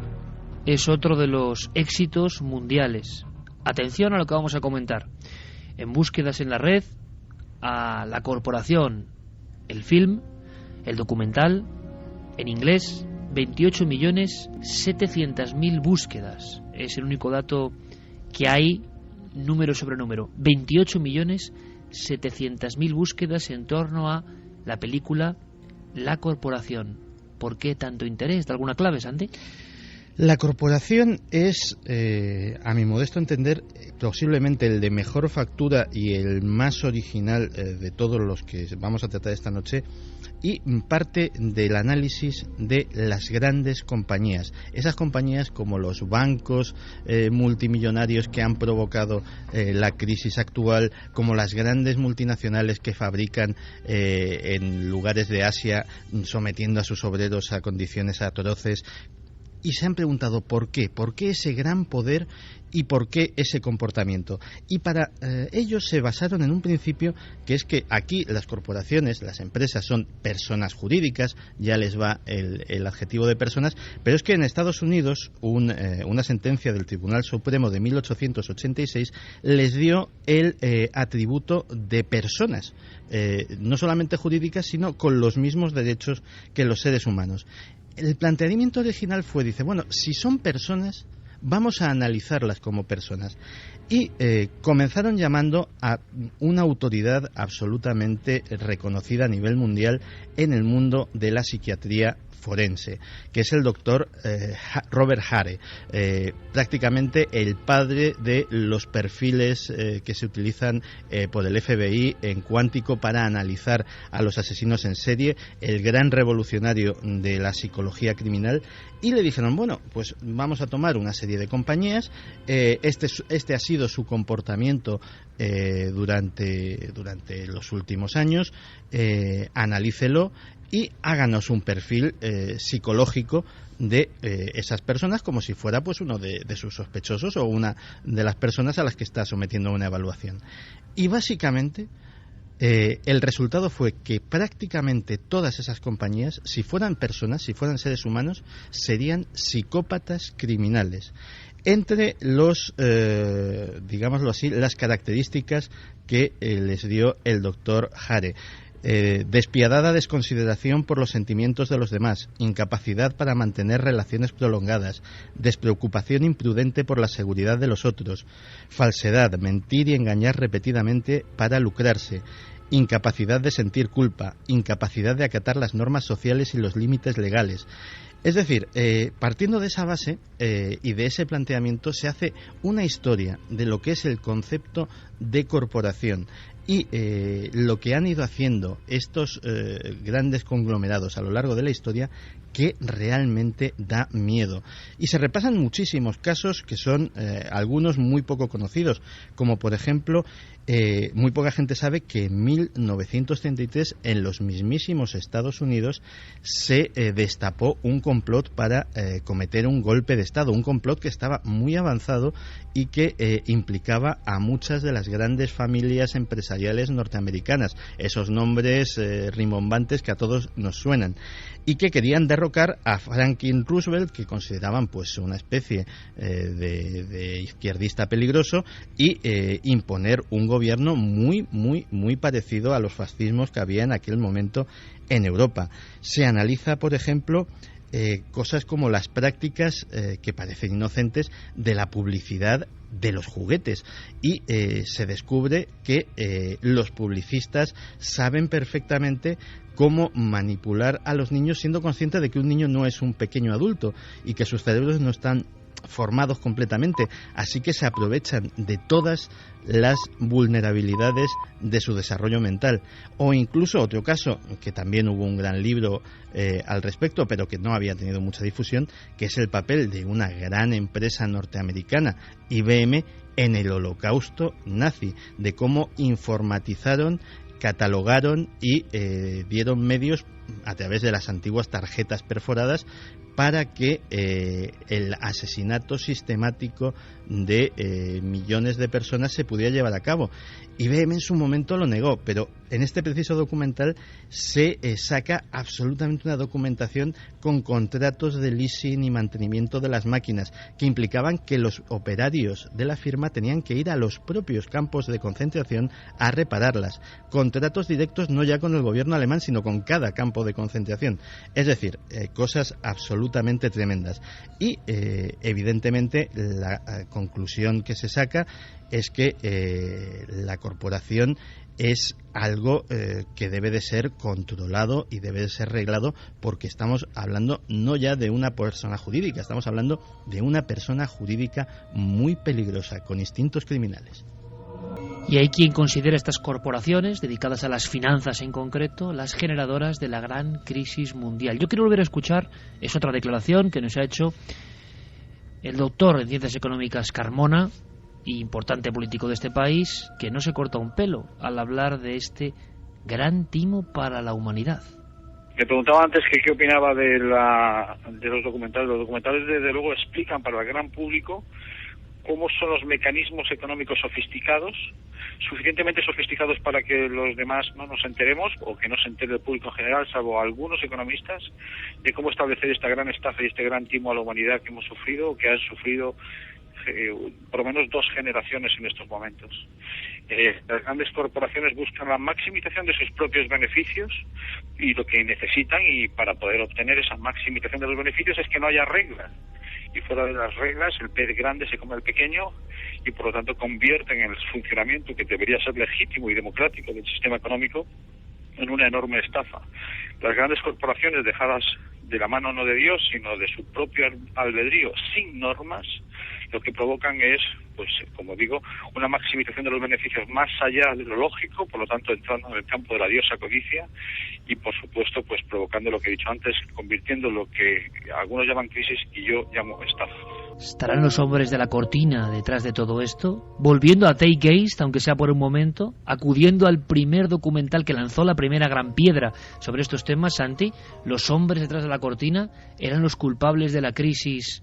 es otro de los éxitos mundiales. Atención a lo que vamos a comentar. En búsquedas en la red, a la corporación, el film, el documental, en inglés, 28.700.000 búsquedas. Es el único dato que hay, número sobre número. 28.700.000 búsquedas en torno a la película La Corporación. ¿Por qué tanto interés? ¿De alguna clave, Santi? La corporación es, a mi modesto entender, posiblemente el de mejor factura y el más original de todos los que vamos a tratar esta noche, y parte del análisis de las grandes compañías. Esas compañías como los bancos multimillonarios que han provocado la crisis actual, como las grandes multinacionales que fabrican en lugares de Asia sometiendo a sus obreros a condiciones atroces. Y se han preguntado ¿por qué? ¿Por qué ese gran poder y por qué ese comportamiento? Y para ellos se basaron en un principio que es que aquí las corporaciones, las empresas son personas jurídicas, ya les va el adjetivo de personas, pero es que en Estados Unidos una sentencia del Tribunal Supremo de 1886 les dio el atributo de personas, no solamente jurídicas, sino con los mismos derechos que los seres humanos. El planteamiento original fue, dice, bueno, si son personas, vamos a analizarlas como personas. Y comenzaron llamando a una autoridad absolutamente reconocida a nivel mundial en el mundo de la psiquiatría forense, que es el doctor Robert Hare, prácticamente el padre de los perfiles que se utilizan por el FBI en cuántico para analizar a los asesinos en serie, el gran revolucionario de la psicología criminal. Y le dijeron, bueno, pues vamos a tomar una serie de compañías, este ha sido su comportamiento durante los últimos años, analícelo y háganos un perfil psicológico de esas personas, como si fuera pues uno de sus sospechosos o una de las personas a las que está sometiendo una evaluación. Y básicamente el resultado fue que prácticamente todas esas compañías, si fueran personas, si fueran seres humanos, serían psicópatas criminales. Entre los, digámoslo así, las características que les dio el doctor Hare. Despiadada desconsideración por los sentimientos de los demás, incapacidad para mantener relaciones prolongadas, despreocupación imprudente por la seguridad de los otros, falsedad, mentir y engañar repetidamente para lucrarse, incapacidad de sentir culpa, incapacidad de acatar las normas sociales y los límites legales. Es decir, partiendo de esa base y de ese planteamiento se hace una historia de lo que es el concepto de corporación y lo que han ido haciendo estos grandes conglomerados a lo largo de la historia, que realmente da miedo. Y se repasan muchísimos casos que son algunos muy poco conocidos, como por ejemplo, muy poca gente sabe que en 1933 en los mismísimos Estados Unidos se destapó un complot para cometer un golpe de Estado, un complot que estaba muy avanzado y que implicaba a muchas de las grandes familias empresariales empresariales norteamericanas, esos nombres rimbombantes que a todos nos suenan, y que querían derrocar a Franklin Roosevelt, que consideraban pues una especie de izquierdista peligroso, y imponer un gobierno muy parecido a los fascismos que había en aquel momento en Europa. Se analiza, por ejemplo, cosas como las prácticas que parecen inocentes de la publicidad de los juguetes, y se descubre que los publicistas saben perfectamente cómo manipular a los niños, siendo conscientes de que un niño no es un pequeño adulto y que sus cerebros no están formados completamente, así que se aprovechan de todas las vulnerabilidades de su desarrollo mental. O incluso otro caso, que también hubo un gran libro al respecto, pero que no había tenido mucha difusión, que es el papel de una gran empresa norteamericana, IBM, en el holocausto nazi, de cómo informatizaron, catalogaron y dieron medios a través de las antiguas tarjetas perforadas para que el asesinato sistemático de millones de personas se pudiera llevar a cabo. IBM en su momento lo negó, pero en este preciso documental se saca absolutamente una documentación con contratos de leasing y mantenimiento de las máquinas que implicaban que los operarios de la firma tenían que ir a los propios campos de concentración a repararlas. Contratos directos no ya con el gobierno alemán, sino con cada campo de concentración. Es decir, cosas absolutamente tremendas. Y evidentemente la conclusión que se saca es que la corporación es algo que debe de ser controlado y debe de ser reglado, porque estamos hablando no ya de una persona jurídica, estamos hablando de una persona jurídica muy peligrosa, con instintos criminales. Y hay quien considera estas corporaciones, dedicadas a las finanzas en concreto, las generadoras de la gran crisis mundial. Yo quiero volver a escuchar, es otra declaración que nos ha hecho el doctor en Ciencias Económicas Carmona, y importante político de este país, que no se corta un pelo al hablar de este gran timo para la humanidad. Me preguntaba antes que qué opinaba de los documentales. Los documentales desde luego explican para el gran público cómo son los mecanismos económicos sofisticados, suficientemente sofisticados para que los demás no nos enteremos, o que no se entere el público en general, salvo algunos economistas, de cómo establecer esta gran estafa y este gran timo a la humanidad que hemos sufrido, o que han sufrido por lo menos 2 generaciones en estos momentos. Las grandes corporaciones buscan la maximización de sus propios beneficios, y lo que necesitan, y para poder obtener esa maximización de los beneficios, es que no haya reglas. Y fuera de las reglas, el pez grande se come al pequeño, y por lo tanto convierten el funcionamiento que debería ser legítimo y democrático del sistema económico en una enorme estafa. Las grandes corporaciones, dejadas de la mano no de Dios, sino de su propio albedrío, sin normas, lo que provocan es, pues como digo, una maximización de los beneficios más allá de lo lógico, por lo tanto entrando en el campo de la diosa codicia, y por supuesto pues provocando lo que he dicho antes, convirtiendo lo que algunos llaman crisis y yo llamo estafa. ¿Estarán los hombres de la cortina detrás de todo esto? Volviendo a Zeitgeist, aunque sea por un momento, acudiendo al primer documental que lanzó la primera gran piedra sobre estos temas, Santi, ¿los hombres detrás de la cortina eran los culpables de la crisis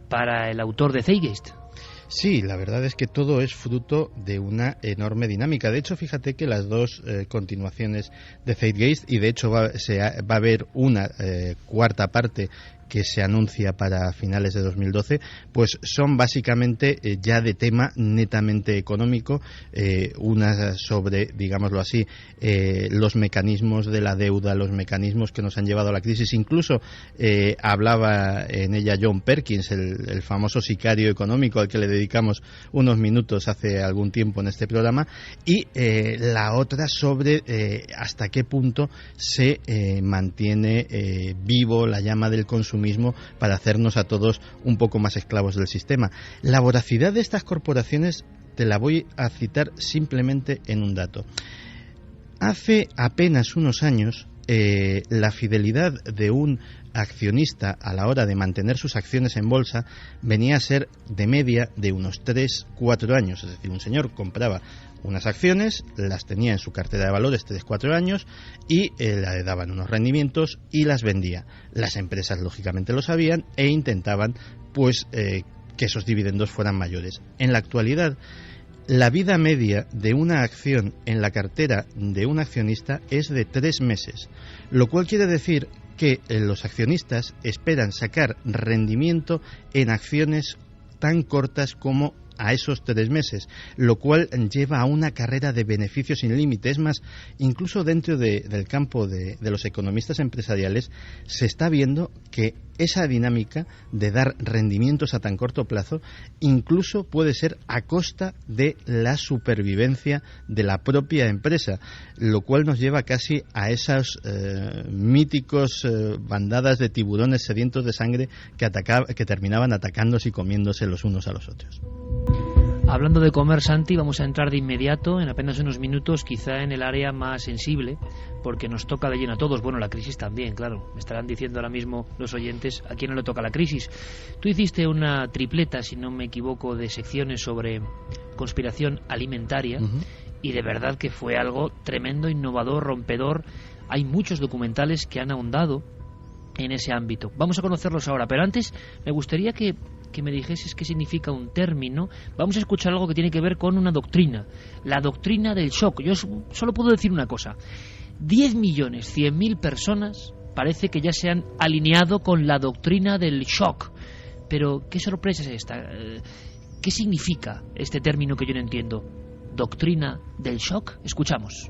para el autor de Zeitgeist? Sí, la verdad es que todo es fruto de una enorme dinámica. De hecho, fíjate que las 2 continuaciones de Zeitgeist, y de hecho va a haber una cuarta parte que se anuncia para finales de 2012, pues son básicamente ya de tema netamente económico, una sobre, digámoslo así, los mecanismos de la deuda, los mecanismos que nos han llevado a la crisis. Incluso hablaba en ella John Perkins, el famoso sicario económico al que le dedicamos unos minutos hace algún tiempo en este programa, y la otra sobre hasta qué punto se mantiene vivo la llama del consumismo para hacernos a todos un poco más esclavos del sistema. La voracidad de estas corporaciones te la voy a citar simplemente en un dato. Hace apenas unos años, la fidelidad de un accionista a la hora de mantener sus acciones en bolsa venía a ser de media de unos 3-4 años. Es decir, un señor compraba unas acciones, las tenía en su cartera de valores 3-4 años y le daban unos rendimientos y las vendía. Las empresas lógicamente lo sabían e intentaban pues que esos dividendos fueran mayores. En la actualidad, la vida media de una acción en la cartera de un accionista es de 3 meses, lo cual quiere decir que los accionistas esperan sacar rendimiento en acciones tan cortas como a esos 3 meses, lo cual lleva a una carrera de beneficios sin límite. Es más, incluso dentro del campo de los economistas empresariales se está viendo que esa dinámica de dar rendimientos a tan corto plazo incluso puede ser a costa de la supervivencia de la propia empresa, lo cual nos lleva casi a esas míticos bandadas de tiburones sedientos de sangre que terminaban atacándose y comiéndose los unos a los otros. Hablando de comer, Santi, vamos a entrar de inmediato, en apenas unos minutos, quizá en el área más sensible, porque nos toca de lleno a todos. Bueno, la crisis también, claro. Me estarán diciendo ahora mismo los oyentes a quién no le toca la crisis. Tú hiciste una tripleta, si no me equivoco, de secciones sobre conspiración alimentaria, y de verdad que fue algo tremendo, innovador, rompedor. Hay muchos documentales que han ahondado en ese ámbito. Vamos a conocerlos ahora, pero antes me gustaría que me dijeses qué significa un término. Vamos a escuchar algo que tiene que ver con una doctrina, la doctrina del shock. Yo solo puedo decir una cosa: 10.100.000 personas parece que ya se han alineado con la doctrina del shock. Pero ¿qué sorpresa es esta? ¿Qué significa este término que yo no entiendo? ¿Doctrina del shock? Escuchamos.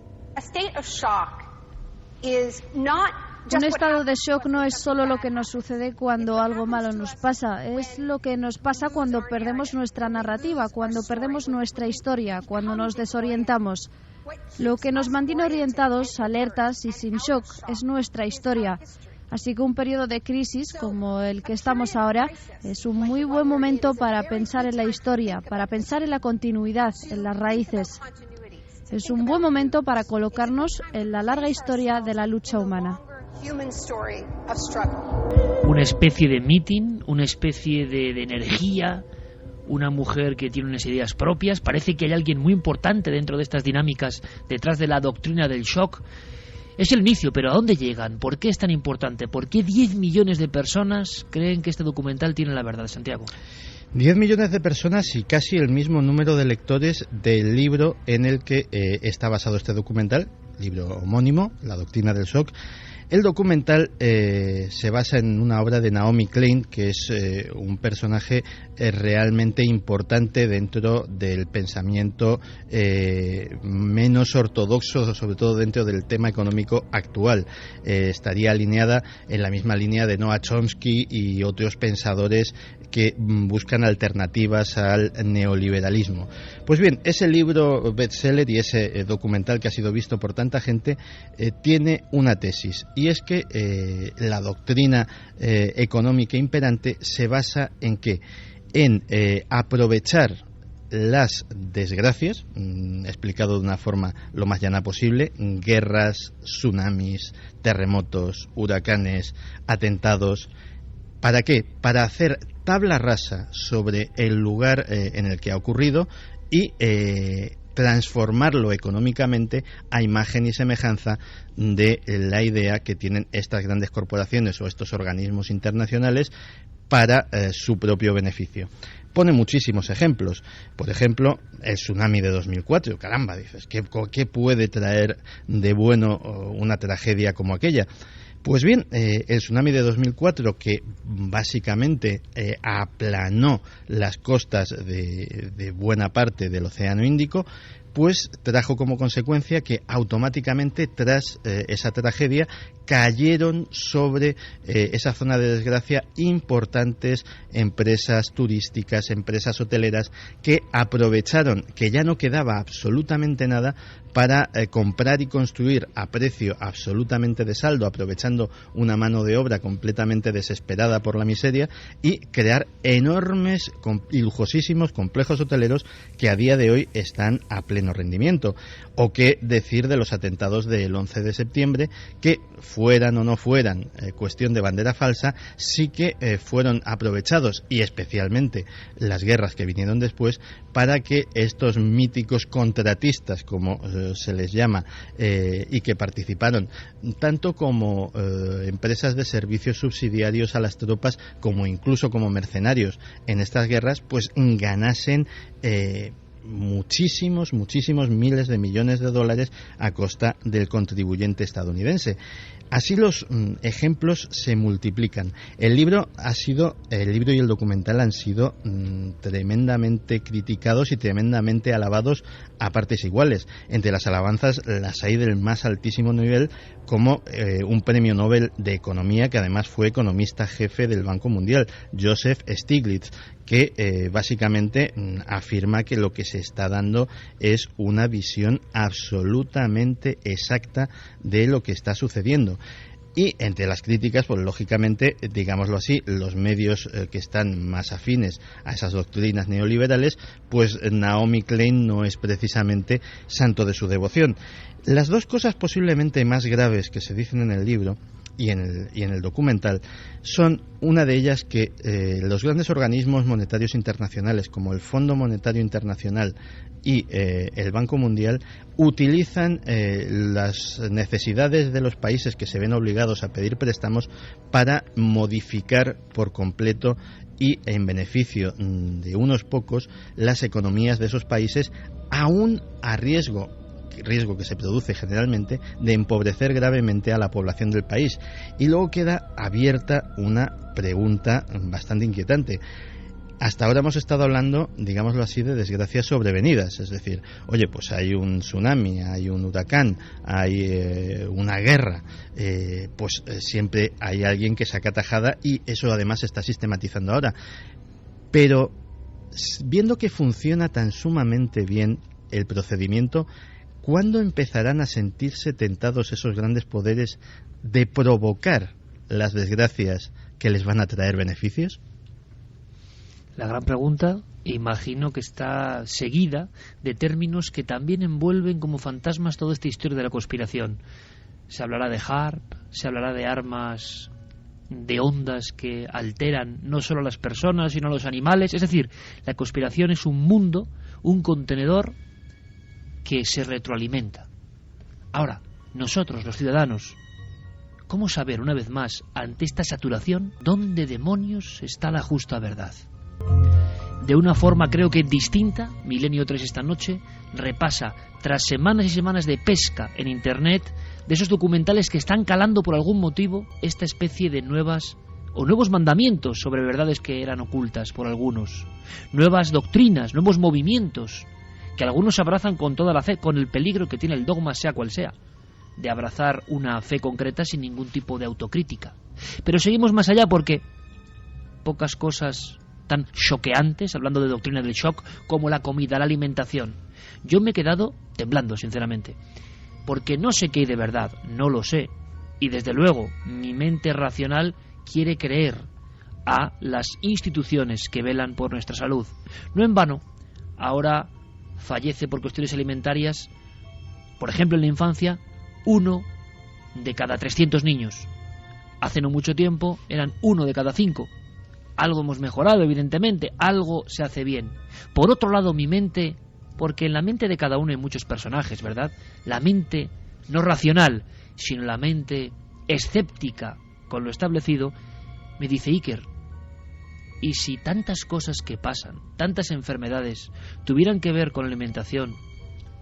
Un estado de shock no es solo lo que nos sucede cuando algo malo nos pasa, es lo que nos pasa cuando perdemos nuestra narrativa, cuando perdemos nuestra historia, cuando nos desorientamos. Lo que nos mantiene orientados, alertas y sin shock es nuestra historia. Así que un periodo de crisis como el que estamos ahora es un muy buen momento para pensar en la historia, para pensar en la continuidad, en las raíces. Es un buen momento para colocarnos en la larga historia de la lucha humana. Una especie de meeting, una especie de energía, una mujer que tiene unas ideas propias. Parece que hay alguien muy importante dentro de estas dinámicas, detrás de la doctrina del shock. Es el inicio, pero ¿a dónde llegan? ¿Por qué es tan importante? ¿Por qué 10 millones de personas creen que este documental tiene la verdad, Santiago? 10 millones de personas y casi el mismo número de lectores del libro en el que está basado este documental, libro homónimo, La doctrina del shock. El documental se basa en una obra de Naomi Klein, que es un personaje realmente importante dentro del pensamiento menos ortodoxo, sobre todo dentro del tema económico actual. Estaría alineada en la misma línea de Noam Chomsky y otros pensadores que buscan alternativas al neoliberalismo. Pues bien, ese libro bestseller y ese documental que ha sido visto por tanta gente tiene una tesis, y es que la doctrina económica imperante se basa en qué, en aprovechar las desgracias, explicado de una forma lo más llana posible: guerras, tsunamis, terremotos, huracanes, atentados. ¿Para qué? Para hacer tabla rasa sobre el lugar en el que ha ocurrido y transformarlo económicamente a imagen y semejanza de la idea que tienen estas grandes corporaciones o estos organismos internacionales para su propio beneficio. Pone muchísimos ejemplos. Por ejemplo, el tsunami de 2004. Caramba, dices, ¿qué puede traer de bueno una tragedia como aquella? Pues bien, el tsunami de 2004, que básicamente aplanó las costas de buena parte del Océano Índico, pues trajo como consecuencia que automáticamente tras esa tragedia cayeron sobre esa zona de desgracia importantes empresas turísticas, empresas hoteleras, que aprovecharon que ya no quedaba absolutamente nada para comprar y construir a precio absolutamente de saldo, aprovechando una mano de obra completamente desesperada por la miseria, y crear enormes y lujosísimos complejos hoteleros que a día de hoy están a pleno rendimiento. O qué decir de los atentados del 11 de septiembre, que fueran o no fueran cuestión de bandera falsa, sí que fueron aprovechados, y especialmente las guerras que vinieron después, para que estos míticos contratistas, como se les llama, y que participaron tanto como empresas de servicios subsidiarios a las tropas como incluso como mercenarios en estas guerras, pues ganasen muchísimos miles de millones de dólares a costa del contribuyente estadounidense. Así los ejemplos se multiplican. El libro y el documental han sido tremendamente criticados y tremendamente alabados a partes iguales. Entre las alabanzas las hay del más altísimo nivel, como un premio Nobel de Economía, que además fue economista jefe del Banco Mundial, Joseph Stiglitz, que básicamente afirma que lo que se está dando es una visión absolutamente exacta de lo que está sucediendo. Y entre las críticas, pues lógicamente, digámoslo así, los medios que están más afines a esas doctrinas neoliberales, pues Naomi Klein no es precisamente santo de su devoción. Las dos cosas posiblemente más graves que se dicen en el libro y en el documental son, una de ellas, que los grandes organismos monetarios internacionales como el Fondo Monetario Internacional y el Banco Mundial utilizan las necesidades de los países que se ven obligados a pedir préstamos para modificar por completo y en beneficio de unos pocos las economías de esos países, aún a riesgo que se produce generalmente de empobrecer gravemente a la población del país. Y luego queda abierta una pregunta bastante inquietante. Hasta ahora hemos estado hablando, digámoslo así, de desgracias sobrevenidas, es decir, oye, pues hay un tsunami, hay un huracán, hay una guerra, siempre hay alguien que saca tajada, y eso además se está sistematizando ahora. Pero viendo que funciona tan sumamente bien el procedimiento, ¿cuándo empezarán a sentirse tentados esos grandes poderes de provocar las desgracias que les van a traer beneficios? La gran pregunta, imagino que está seguida de términos que también envuelven como fantasmas toda esta historia de la conspiración. Se hablará de HAARP, se hablará de armas de ondas que alteran no solo a las personas sino a los animales. Es decir, la conspiración es un mundo, un contenedor que se retroalimenta. Ahora, nosotros, los ciudadanos, ¿cómo saber una vez más, ante esta saturación, dónde demonios está la justa verdad? De una forma creo que distinta, Milenio 3 esta noche repasa, tras semanas y semanas de pesca en Internet, de esos documentales que están calando por algún motivo esta especie de nuevos mandamientos sobre verdades que eran ocultas por algunos, nuevas doctrinas, nuevos movimientos que algunos abrazan con toda la fe, con el peligro que tiene el dogma, sea cual sea, de abrazar una fe concreta sin ningún tipo de autocrítica. Pero seguimos más allá, porque pocas cosas tan choqueantes, hablando de doctrina del shock, como la comida, la alimentación. Yo me he quedado temblando, sinceramente, porque no sé qué hay de verdad, no lo sé, y desde luego mi mente racional quiere creer a las instituciones que velan por nuestra salud. No en vano, ahora fallece por cuestiones alimentarias, por ejemplo en la infancia, 1 de cada 300 niños. Hace no mucho tiempo eran 1 de cada 5. Algo hemos mejorado, evidentemente, algo se hace bien. Por otro lado, mi mente, porque en la mente de cada uno hay muchos personajes, ¿verdad? La mente no racional, sino la mente escéptica con lo establecido, me dice: Iker, ¿y si tantas cosas que pasan, tantas enfermedades, tuvieran que ver con la alimentación,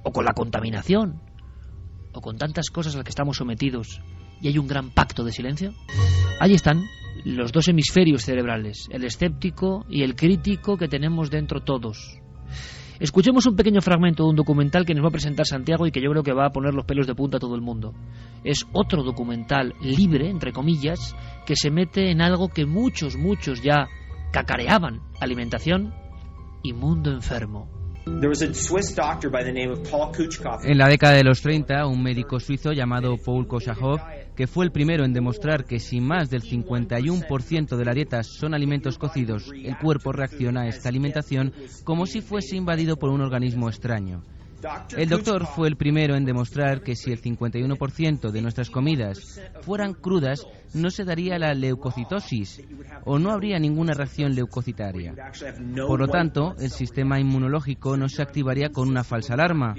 o con la contaminación, o con tantas cosas a las que estamos sometidos, y hay un gran pacto de silencio? Ahí están los dos hemisferios cerebrales, el escéptico y el crítico que tenemos dentro todos. Escuchemos un pequeño fragmento de un documental que nos va a presentar Santiago y que yo creo que va a poner los pelos de punta a todo el mundo. Es otro documental libre, entre comillas, que se mete en algo que muchos ya cacareaban: alimentación y mundo enfermo. En la década de los 30, un médico suizo llamado Paul Koshachov, que fue el primero en demostrar que si más del 51% de la dieta son alimentos cocidos, el cuerpo reacciona a esta alimentación como si fuese invadido por un organismo extraño. El doctor fue el primero en demostrar que si el 51% de nuestras comidas fueran crudas, no se daría la leucocitosis o no habría ninguna reacción leucocitaria. Por lo tanto, el sistema inmunológico no se activaría con una falsa alarma.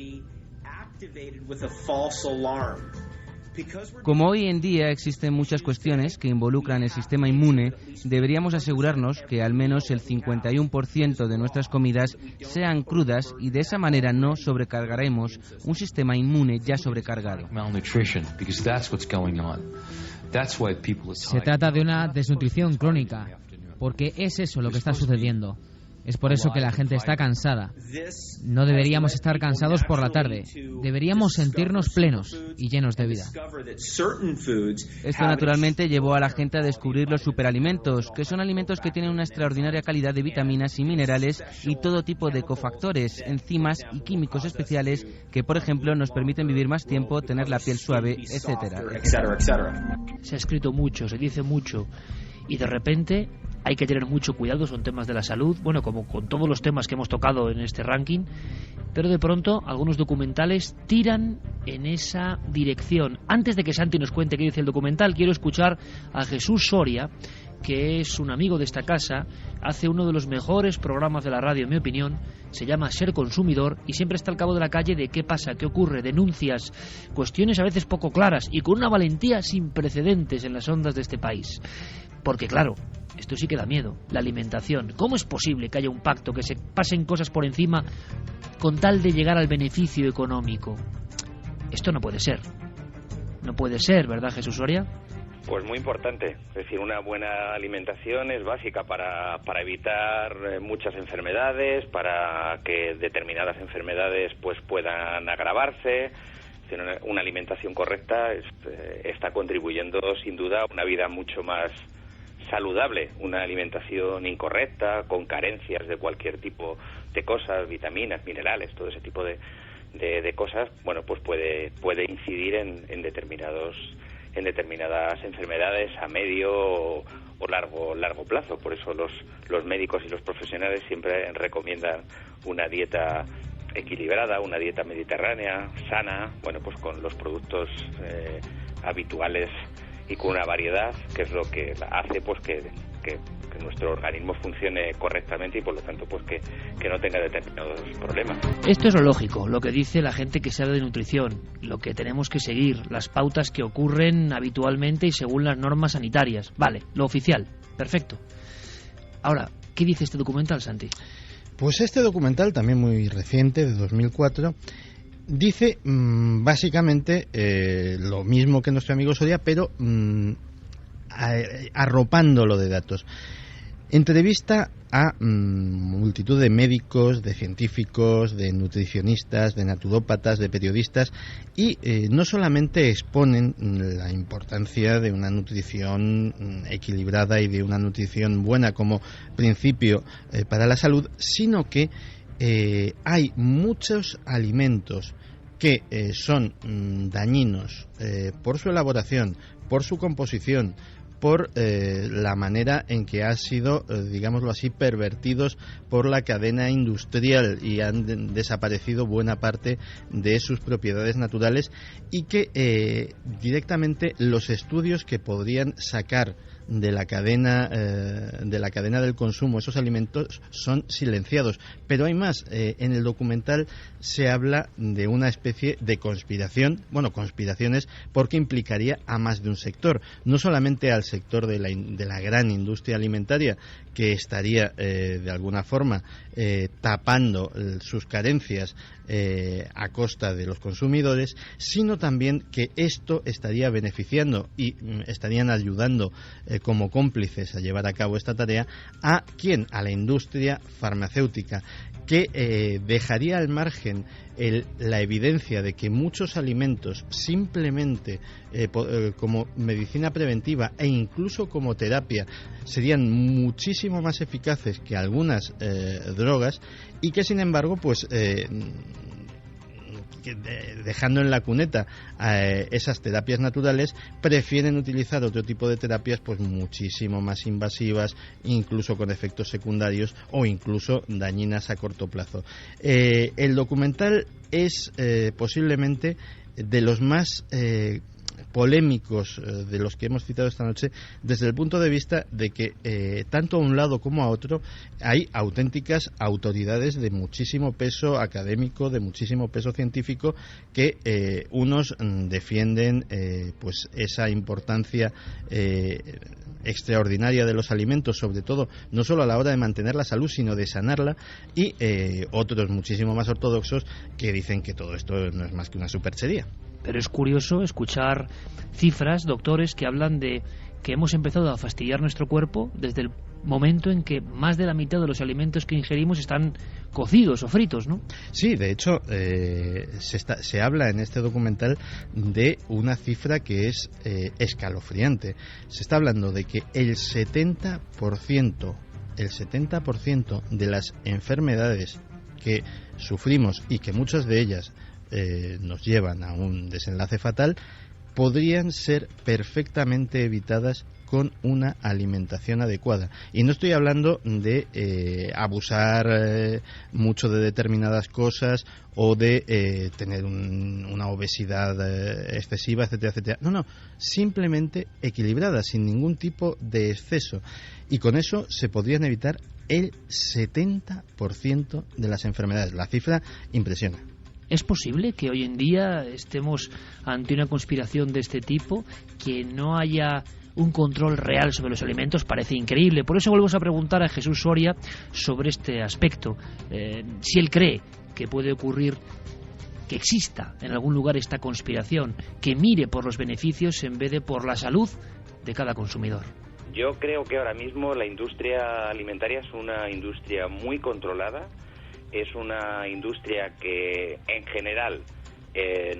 Como hoy en día existen muchas cuestiones que involucran el sistema inmune, deberíamos asegurarnos que al menos el 51% de nuestras comidas sean crudas y de esa manera no sobrecargaremos un sistema inmune ya sobrecargado. Se trata de una desnutrición crónica, porque es eso lo que está sucediendo. Es por eso que la gente está cansada. No deberíamos estar cansados por la tarde. Deberíamos sentirnos plenos y llenos de vida. Esto naturalmente llevó a la gente a descubrir los superalimentos, que son alimentos que tienen una extraordinaria calidad de vitaminas y minerales y todo tipo de cofactores, enzimas y químicos especiales que, por ejemplo, nos permiten vivir más tiempo, tener la piel suave, etcétera. Se ha escrito mucho, se dice mucho, y de repente hay que tener mucho cuidado, son temas de la salud, bueno, como con todos los temas que hemos tocado en este ranking, pero de pronto algunos documentales tiran en esa dirección. Antes de que Santi nos cuente qué dice el documental, quiero escuchar a Jesús Soria, que es un amigo de esta casa, hace uno de los mejores programas de la radio, en mi opinión, se llama Ser Consumidor, y siempre está al cabo de la calle de qué pasa, qué ocurre, denuncias, cuestiones a veces poco claras, y con una valentía sin precedentes en las ondas de este país. Porque claro, esto sí que da miedo, la alimentación. ¿Cómo es posible que haya un pacto, que se pasen cosas por encima con tal de llegar al beneficio económico? Esto no puede ser. No puede ser, ¿verdad, Jesús Soria? Pues muy importante. Es decir, una buena alimentación es básica para evitar muchas enfermedades, para que determinadas enfermedades pues puedan agravarse. Una alimentación correcta está contribuyendo sin duda a una vida mucho más saludable. Una alimentación incorrecta, con carencias de cualquier tipo de cosas, vitaminas, minerales, todo ese tipo de cosas, bueno, pues puede incidir en determinadas enfermedades a medio o largo plazo. Por eso los médicos y los profesionales siempre recomiendan una dieta equilibrada, una dieta mediterránea, sana, bueno, pues con los productos habituales y con una variedad, que es lo que hace pues que nuestro organismo funcione correctamente y por lo tanto pues que no tenga determinados problemas. Esto es lo lógico, lo que dice la gente que sabe de nutrición, lo que tenemos que seguir, las pautas que ocurren habitualmente y según las normas sanitarias. Vale, lo oficial, perfecto. Ahora, ¿qué dice este documental, Santi? Pues este documental, también muy reciente, de 2004, dice básicamente lo mismo que nuestro amigo Soria, pero arropándolo de datos. Entrevista a multitud de médicos, de científicos, de nutricionistas, de naturópatas, de periodistas, y no solamente exponen la importancia de una nutrición equilibrada y de una nutrición buena como principio para la salud, sino que hay muchos alimentos que son dañinos por su elaboración, por su composición, por la manera en que han sido, digámoslo así, pervertidos por la cadena industrial y han desaparecido buena parte de sus propiedades naturales, y que directamente los estudios que podrían sacar de la cadena del consumo esos alimentos son silenciados. Pero hay más. En el documental se habla de una especie de conspiración, bueno, conspiraciones, porque implicaría a más de un sector, no solamente al sector de la gran industria alimentaria, que estaría de alguna forma tapando sus carencias a costa de los consumidores, sino también que esto estaría beneficiando y estarían ayudando como cómplices a llevar a cabo esta tarea a ¿quién? A la industria farmacéutica, que dejaría al margen la evidencia de que muchos alimentos simplemente como medicina preventiva e incluso como terapia serían muchísimo más eficaces que algunas drogas, y que sin embargo pues dejando en la cuneta esas terapias naturales, prefieren utilizar otro tipo de terapias pues muchísimo más invasivas, incluso con efectos secundarios o incluso dañinas a corto plazo. El documental es posiblemente de los más polémicos de los que hemos citado esta noche, desde el punto de vista de que tanto a un lado como a otro hay auténticas autoridades de muchísimo peso académico, de muchísimo peso científico, que unos defienden pues esa importancia extraordinaria de los alimentos, sobre todo no solo a la hora de mantener la salud, sino de sanarla, y otros muchísimo más ortodoxos que dicen que todo esto no es más que una superchería. Pero es curioso escuchar cifras, doctores, que hablan de que hemos empezado a fastidiar nuestro cuerpo desde el momento en que más de la mitad de los alimentos que ingerimos están cocidos o fritos, ¿no? Sí, de hecho, se habla en este documental de una cifra que es escalofriante. Se está hablando de que el 70% de las enfermedades que sufrimos y que muchas de ellas nos llevan a un desenlace fatal podrían ser perfectamente evitadas con una alimentación adecuada. Y no estoy hablando de abusar mucho de determinadas cosas o de tener una obesidad excesiva, etcétera, etcétera. No, simplemente equilibrada, sin ningún tipo de exceso. Y con eso se podrían evitar el 70% de las enfermedades. La cifra impresiona. ¿Es posible que hoy en día estemos ante una conspiración de este tipo, que no haya un control real sobre los alimentos? Parece increíble. Por eso volvemos a preguntar a Jesús Soria sobre este aspecto. Si él cree que puede ocurrir, que exista en algún lugar esta conspiración, que mire por los beneficios en vez de por la salud de cada consumidor. Yo creo que ahora mismo la industria alimentaria es una industria muy controlada. Es una industria que, en general,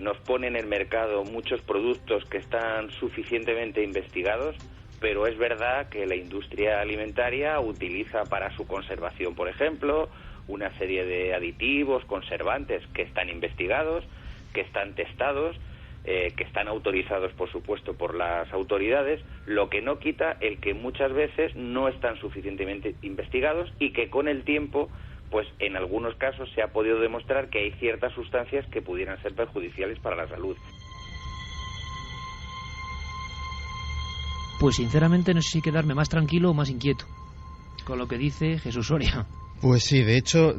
nos pone en el mercado muchos productos que están suficientemente investigados, pero es verdad que la industria alimentaria utiliza para su conservación, por ejemplo, una serie de aditivos, conservantes que están investigados, que están testados, que están autorizados, por supuesto, por las autoridades, lo que no quita el que muchas veces no están suficientemente investigados y que con el tiempo, pues en algunos casos se ha podido demostrar que hay ciertas sustancias que pudieran ser perjudiciales para la salud. Pues sinceramente no sé si quedarme más tranquilo o más inquieto con lo que dice Jesús Soria. Pues sí, de hecho,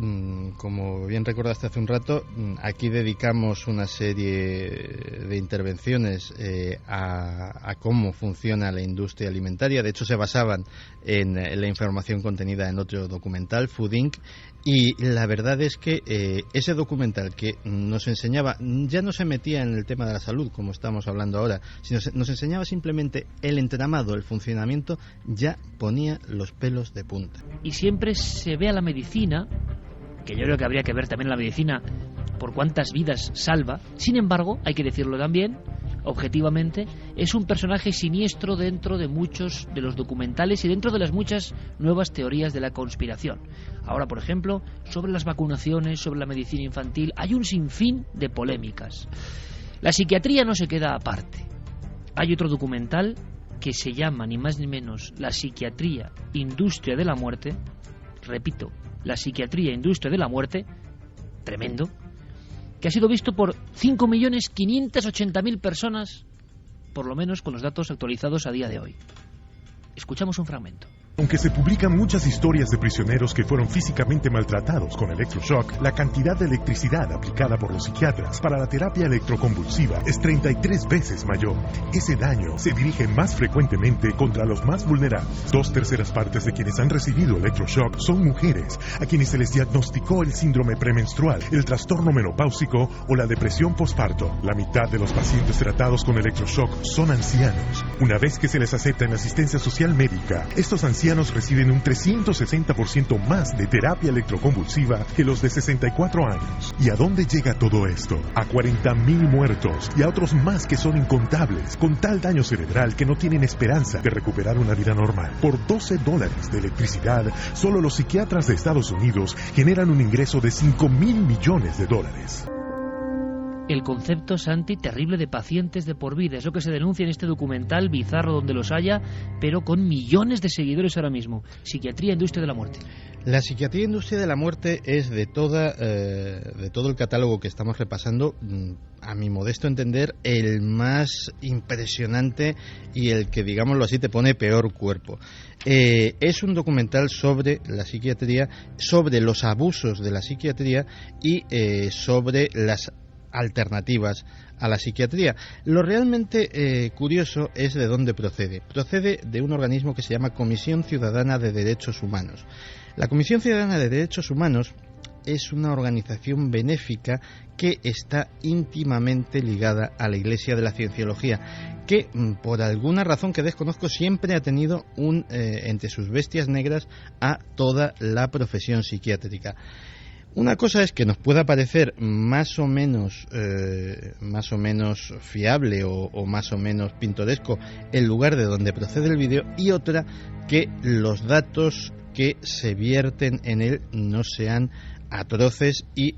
como bien recordaste hace un rato, aquí dedicamos una serie de intervenciones a cómo funciona la industria alimentaria. De hecho, se basaban en la información contenida en otro documental, Food Inc., y la verdad es que ese documental que nos enseñaba, ya no se metía en el tema de la salud, como estamos hablando ahora, sino nos enseñaba simplemente el entramado, el funcionamiento, ya ponía los pelos de punta. Y siempre se ve a la medicina, que yo creo que habría que ver también la medicina por cuántas vidas salva. Sin embargo, hay que decirlo también, objetivamente, es un personaje siniestro dentro de muchos de los documentales y dentro de las muchas nuevas teorías de la conspiración. Ahora, por ejemplo, sobre las vacunaciones, sobre la medicina infantil, hay un sinfín de polémicas. La psiquiatría no se queda aparte. Hay otro documental que se llama, ni más ni menos, La psiquiatría, industria de la muerte. Repito, La psiquiatría, industria de la muerte. Tremendo. Que ha sido visto por 5.580.000 personas, por lo menos con los datos actualizados a día de hoy. Escuchamos un fragmento. Aunque se publican muchas historias de prisioneros que fueron físicamente maltratados con electroshock, la cantidad de electricidad aplicada por los psiquiatras para la terapia electroconvulsiva es 33 veces mayor. Ese daño se dirige más frecuentemente contra los más vulnerables. 2/3 partes de quienes han recibido electroshock son mujeres, a quienes se les diagnosticó el síndrome premenstrual, el trastorno menopáusico o la depresión posparto. La mitad de los pacientes tratados con electroshock son ancianos. Una vez que se les acepta en asistencia social médica, estos ancianos reciben un 360% más de terapia electroconvulsiva que los de 64 años. ¿Y a dónde llega todo esto? A 40.000 muertos y a otros más que son incontables, con tal daño cerebral que no tienen esperanza de recuperar una vida normal. Por $12 de electricidad, solo los psiquiatras de Estados Unidos generan un ingreso de $5.000 millones. El concepto, Santi, terrible de pacientes de por vida. Es lo que se denuncia en este documental bizarro donde los haya, pero con millones de seguidores ahora mismo. Psiquiatría, industria de la muerte. La psiquiatría e industria de la muerte es de todo el catálogo que estamos repasando, a mi modesto entender, el más impresionante y el que, digámoslo así, te pone peor cuerpo. Es un documental sobre la psiquiatría, sobre los abusos de la psiquiatría y sobre las alternativas a la psiquiatría. Lo realmente curioso es de dónde procede. Procede de un organismo que se llama Comisión Ciudadana de Derechos Humanos. La Comisión Ciudadana de Derechos Humanos es una organización benéfica que está íntimamente ligada a la Iglesia de la Cienciología, que por alguna razón que desconozco siempre ha tenido entre sus bestias negras a toda la profesión psiquiátrica. Una cosa es que nos pueda parecer más o menos fiable o más o menos pintoresco el lugar de donde procede el vídeo, y otra que los datos que se vierten en él no sean atroces y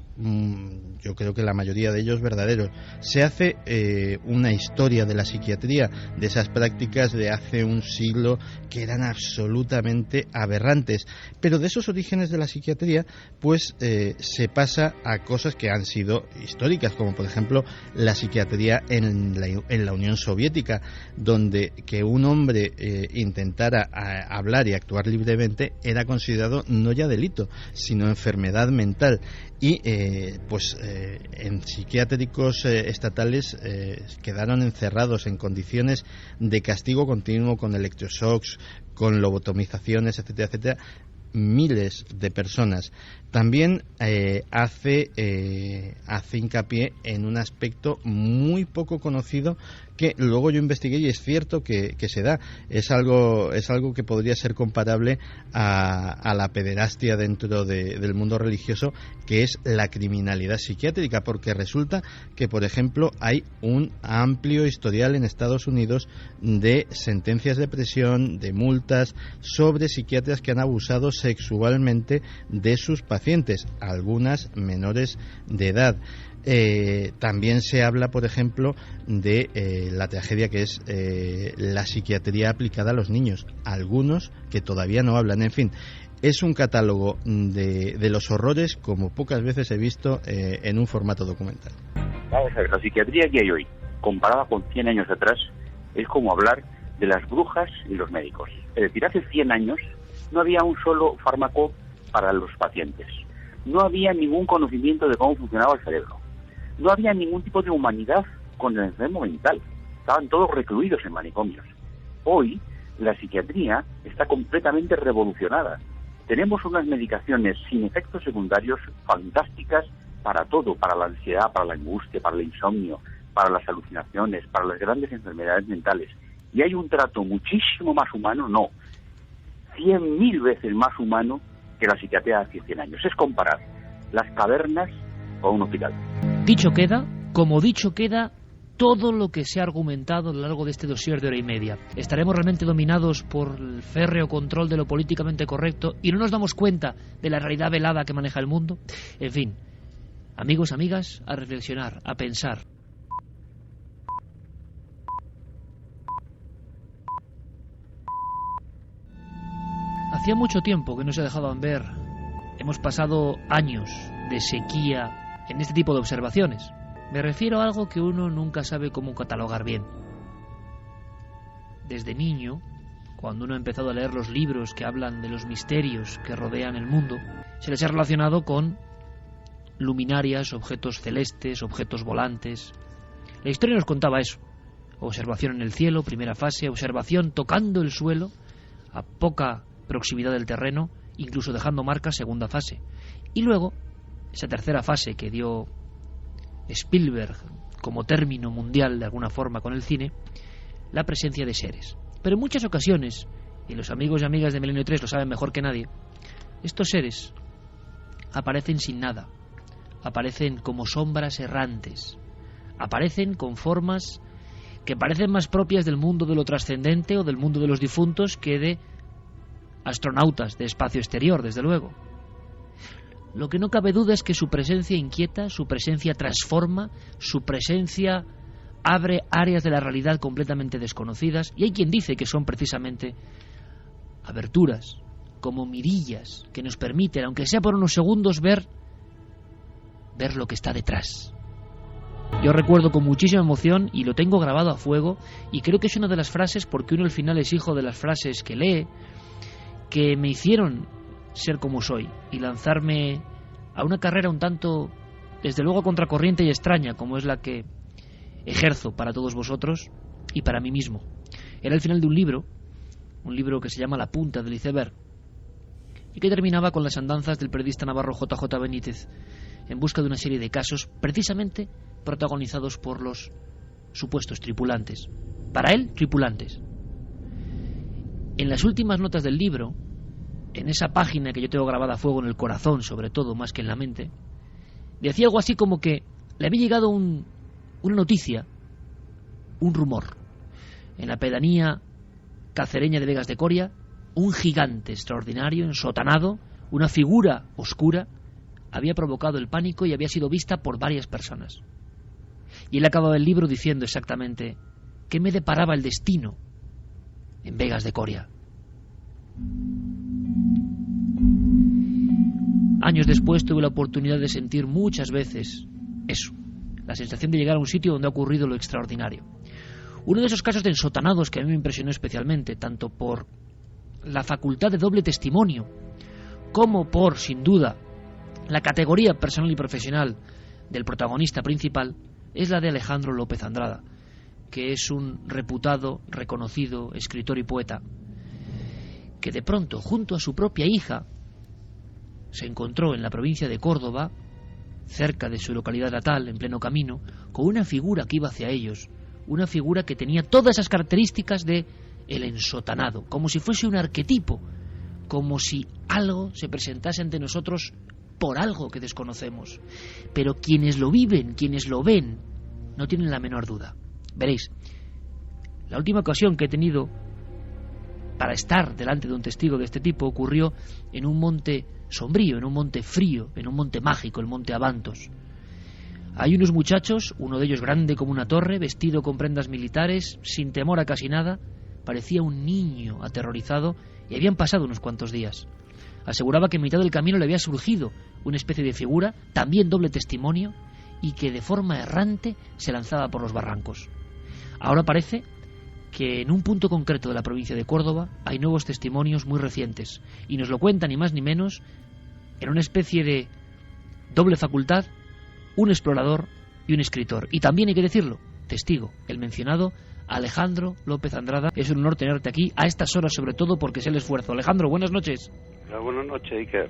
yo creo que la mayoría de ellos verdaderos. Se hace una historia de la psiquiatría, de esas prácticas de hace un siglo que eran absolutamente aberrantes, pero de esos orígenes de la psiquiatría pues se pasa a cosas que han sido históricas, como por ejemplo la psiquiatría en la Unión Soviética, donde que un hombre intentara hablar y actuar libremente era considerado no ya delito, sino enfermedad mental. Y en psiquiátricos estatales quedaron encerrados en condiciones de castigo continuo, con electroshocks, con lobotomizaciones, etcétera, etcétera, miles de personas. También hace hincapié en un aspecto muy poco conocido que luego yo investigué y es cierto que se da. Es algo que podría ser comparable a la pederastia dentro del mundo religioso, que es la criminalidad psiquiátrica, porque resulta que, por ejemplo, hay un amplio historial en Estados Unidos de sentencias de prisión, de multas sobre psiquiatras que han abusado sexualmente de sus pacientes, algunas menores de edad. También se habla, por ejemplo, de la tragedia que es la psiquiatría aplicada a los niños, algunos que todavía no hablan. En fin, es un catálogo de los horrores como pocas veces he visto en un formato documental. Vamos a ver, la psiquiatría que hay hoy, comparada con 100 años atrás, es como hablar de las brujas y los médicos. Es decir, hace 100 años no había un solo fármaco para los pacientes, no había ningún conocimiento de cómo funcionaba el cerebro, no había ningún tipo de humanidad con el enfermo mental, estaban todos recluidos en manicomios. Hoy la psiquiatría está completamente revolucionada. Tenemos unas medicaciones sin efectos secundarios fantásticas para todo, para la ansiedad, para la angustia, para el insomnio, para las alucinaciones, para las grandes enfermedades mentales. Y hay un trato muchísimo más humano, 100.000 veces más humano que la psiquiatría de hace 100 años. Es comparar las cavernas con un hospital. Dicho queda, como dicho queda, todo lo que se ha argumentado a lo largo de este dossier de hora y media. ¿Estaremos realmente dominados por el férreo control de lo políticamente correcto y no nos damos cuenta de la realidad velada que maneja el mundo? En fin, amigos, amigas, a reflexionar, a pensar. Hacía mucho tiempo que no se dejaban ver. Hemos pasado años de sequía en este tipo de observaciones. Me refiero a algo que uno nunca sabe cómo catalogar bien. Desde niño, cuando uno ha empezado a leer los libros que hablan de los misterios que rodean el mundo, se les ha relacionado con luminarias, objetos celestes, objetos volantes. La historia nos contaba eso. Observación en el cielo, primera fase, observación tocando el suelo, a poca proximidad del terreno, incluso dejando marcas, segunda fase. Y luego, esa tercera fase que dio Spielberg como término mundial de alguna forma con el cine, la presencia de seres. Pero en muchas ocasiones, y los amigos y amigas de Milenio 3 lo saben mejor que nadie, estos seres aparecen sin nada, aparecen como sombras errantes, aparecen con formas que parecen más propias del mundo de lo trascendente o del mundo de los difuntos que de astronautas de espacio exterior, desde luego. Lo que no cabe duda es que su presencia inquieta, su presencia transforma, su presencia abre áreas de la realidad completamente desconocidas, y hay quien dice que son precisamente aberturas como mirillas que nos permiten, aunque sea por unos segundos, ver lo que está detrás. Yo recuerdo con muchísima emoción, y lo tengo grabado a fuego, y creo que es una de las frases, porque uno al final es hijo de las frases que lee, que me hicieron ser como soy y lanzarme a una carrera un tanto, desde luego, contracorriente y extraña, como es la que ejerzo para todos vosotros y para mí mismo. Era el final de un libro que se llama La punta del iceberg, y que terminaba con las andanzas del periodista navarro JJ Benítez en busca de una serie de casos precisamente protagonizados por los supuestos tripulantes. Para él, tripulantes. En las últimas notas del libro, en esa página que yo tengo grabada a fuego en el corazón, sobre todo, más que en la mente, decía algo así como que le había llegado una noticia, un rumor. En la pedanía cacereña de Vegas de Coria, un gigante extraordinario, ensotanado, una figura oscura, había provocado el pánico y había sido vista por varias personas. Y él acababa el libro diciendo exactamente qué me deparaba el destino en Vegas de Coria. Años después tuve la oportunidad de sentir muchas veces eso, la sensación de llegar a un sitio donde ha ocurrido lo extraordinario. Uno de esos casos de ensotanados que a mí me impresionó especialmente, tanto por la facultad de doble testimonio, como por, sin duda, la categoría personal y profesional del protagonista principal, es la de Alejandro López Andrada, que es un reputado, reconocido escritor y poeta, que de pronto, junto a su propia hija, se encontró en la provincia de Córdoba, cerca de su localidad natal, en pleno camino, con una figura que iba hacia ellos, una figura que tenía todas esas características de el ensotanado, como si fuese un arquetipo, como si algo se presentase ante nosotros por algo que desconocemos. Pero quienes lo viven, quienes lo ven, no tienen la menor duda. Veréis, la última ocasión que he tenido para estar delante de un testigo de este tipo ocurrió en un monte sombrío, en un monte frío, en un monte mágico, el monte Abantos. Hay unos muchachos, uno de ellos grande como una torre, vestido con prendas militares, sin temor a casi nada, parecía un niño aterrorizado, y habían pasado unos cuantos días. Aseguraba que en mitad del camino le había surgido una especie de figura, también doble testimonio, y que de forma errante se lanzaba por los barrancos. Ahora parece que en un punto concreto de la provincia de Córdoba hay nuevos testimonios muy recientes, y nos lo cuentan ni más ni menos en una especie de doble facultad, un explorador y un escritor. Y también hay que decirlo, testigo, el mencionado Alejandro López Andrada. Es un honor tenerte aquí a estas horas, sobre todo porque es el esfuerzo. Alejandro, buenas noches. Buenas noches, Iker.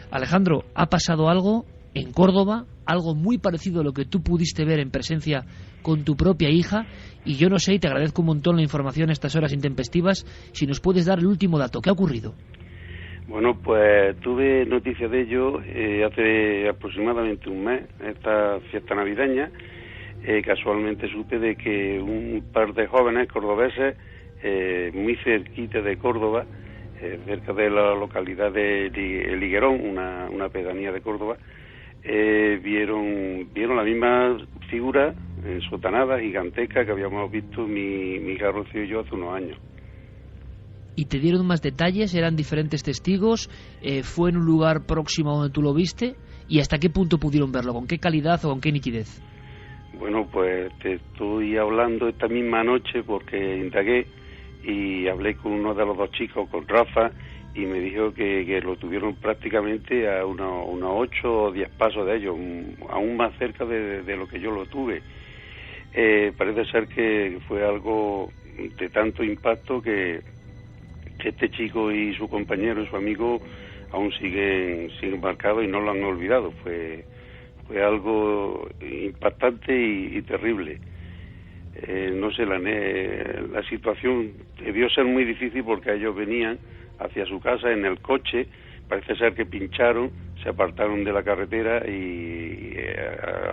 Alejandro, ha pasado algo en Córdoba, algo muy parecido a lo que tú pudiste ver en presencia con tu propia hija, y yo no sé, y te agradezco un montón la información a estas horas intempestivas, si nos puedes dar el último dato. ¿Qué ha ocurrido? Bueno, pues tuve noticia de ello hace aproximadamente un mes, esta fiesta navideña. Casualmente supe de que un par de jóvenes cordobeses, muy cerquita de Córdoba, cerca de la localidad de El Higuerón, una pedanía de Córdoba, vieron la misma figura ensotanada, gigantesca, que habíamos visto mi hija Rocío y yo hace unos años. ¿Y te dieron más detalles? ¿Eran diferentes testigos? ¿Fue en un lugar próximo a donde tú lo viste? ¿Y hasta qué punto pudieron verlo? ¿Con qué calidad o con qué nitidez? Bueno, pues te estoy hablando esta misma noche porque indagué y hablé con uno de los dos chicos, con Rafa, y me dijo que lo tuvieron prácticamente a unos 8 o 10 pasos de ellos, aún más cerca de lo que yo lo tuve. Parece ser que fue algo de tanto impacto que este chico y su compañero y su amigo aún siguen marcados y no lo han olvidado. Fue algo impactante y terrible. No sé, la situación debió ser muy difícil porque ellos venían hacia su casa en el coche, parece ser que pincharon, se apartaron de la carretera y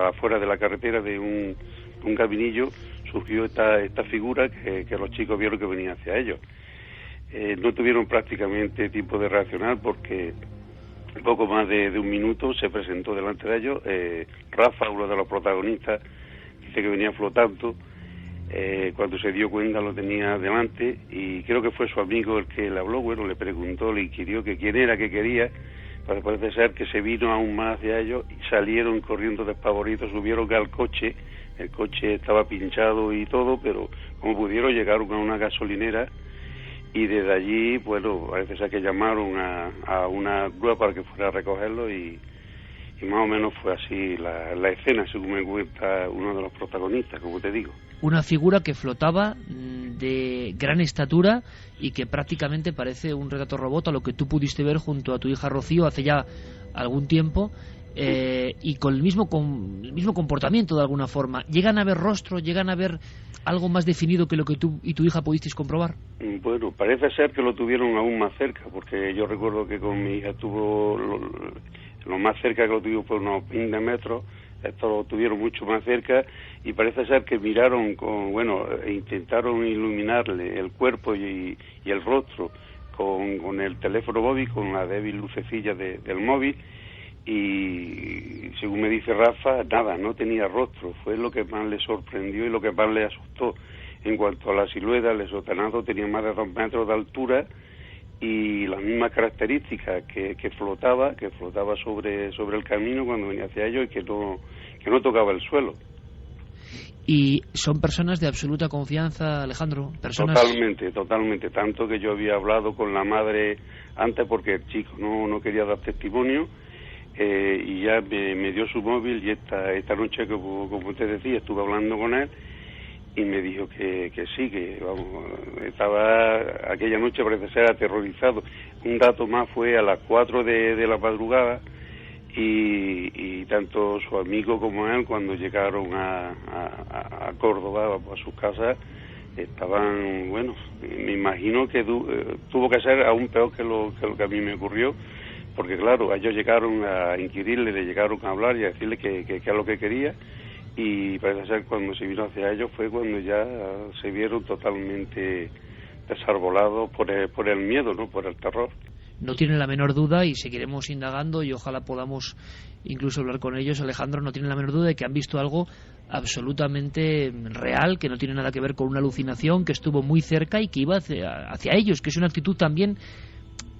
afuera de la carretera de un caminillo surgió esta figura que los chicos vieron que venía hacia ellos. No tuvieron prácticamente tiempo de reaccionar porque poco más de un minuto se presentó delante de ellos Rafa, uno de los protagonistas, dice que venía flotando Cuando se dio cuenta lo tenía delante y creo que fue su amigo el que le habló, bueno, le preguntó, le inquirió que quién era, qué quería. Pues parece ser que se vino aún más hacia ellos y salieron corriendo despavoridos, subieron al coche, el coche estaba pinchado y todo, pero como pudieron llegaron a una gasolinera y desde allí, bueno, parece ser que llamaron a una grúa para que fuera a recogerlo y más o menos fue así la escena, según me cuenta uno de los protagonistas, como te digo. Una figura que flotaba de gran estatura y que prácticamente parece un retrato robot a lo que tú pudiste ver junto a tu hija Rocío hace ya algún tiempo, y con el mismo comportamiento de alguna forma. ¿Llegan a ver rostro? ¿Llegan a ver algo más definido que lo que tú y tu hija pudisteis comprobar? Bueno, parece ser que lo tuvieron aún más cerca, porque yo recuerdo que con mi hija tuvo lo más cerca que lo tuvimos por unos 20 metros, esto lo tuvieron mucho más cerca y parece ser que miraron intentaron iluminarle el cuerpo y el rostro con el teléfono móvil, con la débil lucecilla del móvil, y según me dice Rafa, nada, no tenía rostro. Fue lo que más le sorprendió y lo que más le asustó. En cuanto a la silueta, el sotanado tenía más de 2 metros de altura y las mismas características, que flotaba sobre el camino cuando venía hacia ellos y que no tocaba el suelo. Y son personas de absoluta confianza, Alejandro. Totalmente, tanto que yo había hablado con la madre antes porque el chico no quería dar testimonio, y ya me dio su móvil y esta noche, como te decía, estuve hablando con él y me dijo que sí, que vamos, estaba aquella noche, parece ser, aterrorizado. Un dato más fue a las 4 de la madrugada y tanto su amigo como él, cuando llegaron a Córdoba, a sus casas, estaban, bueno, me imagino que tuvo que ser aún peor que lo que a mí me ocurrió, porque claro, ellos llegaron a inquirirle, le llegaron a hablar y a decirle que es lo que quería, y parece ser cuando se vino hacia ellos fue cuando ya se vieron totalmente desarbolados por el miedo, ¿no?, por el terror. No tienen la menor duda, y seguiremos indagando y ojalá podamos incluso hablar con ellos, Alejandro, no tienen la menor duda de que han visto algo absolutamente real, que no tiene nada que ver con una alucinación, que estuvo muy cerca y que iba hacia ellos, que es una actitud también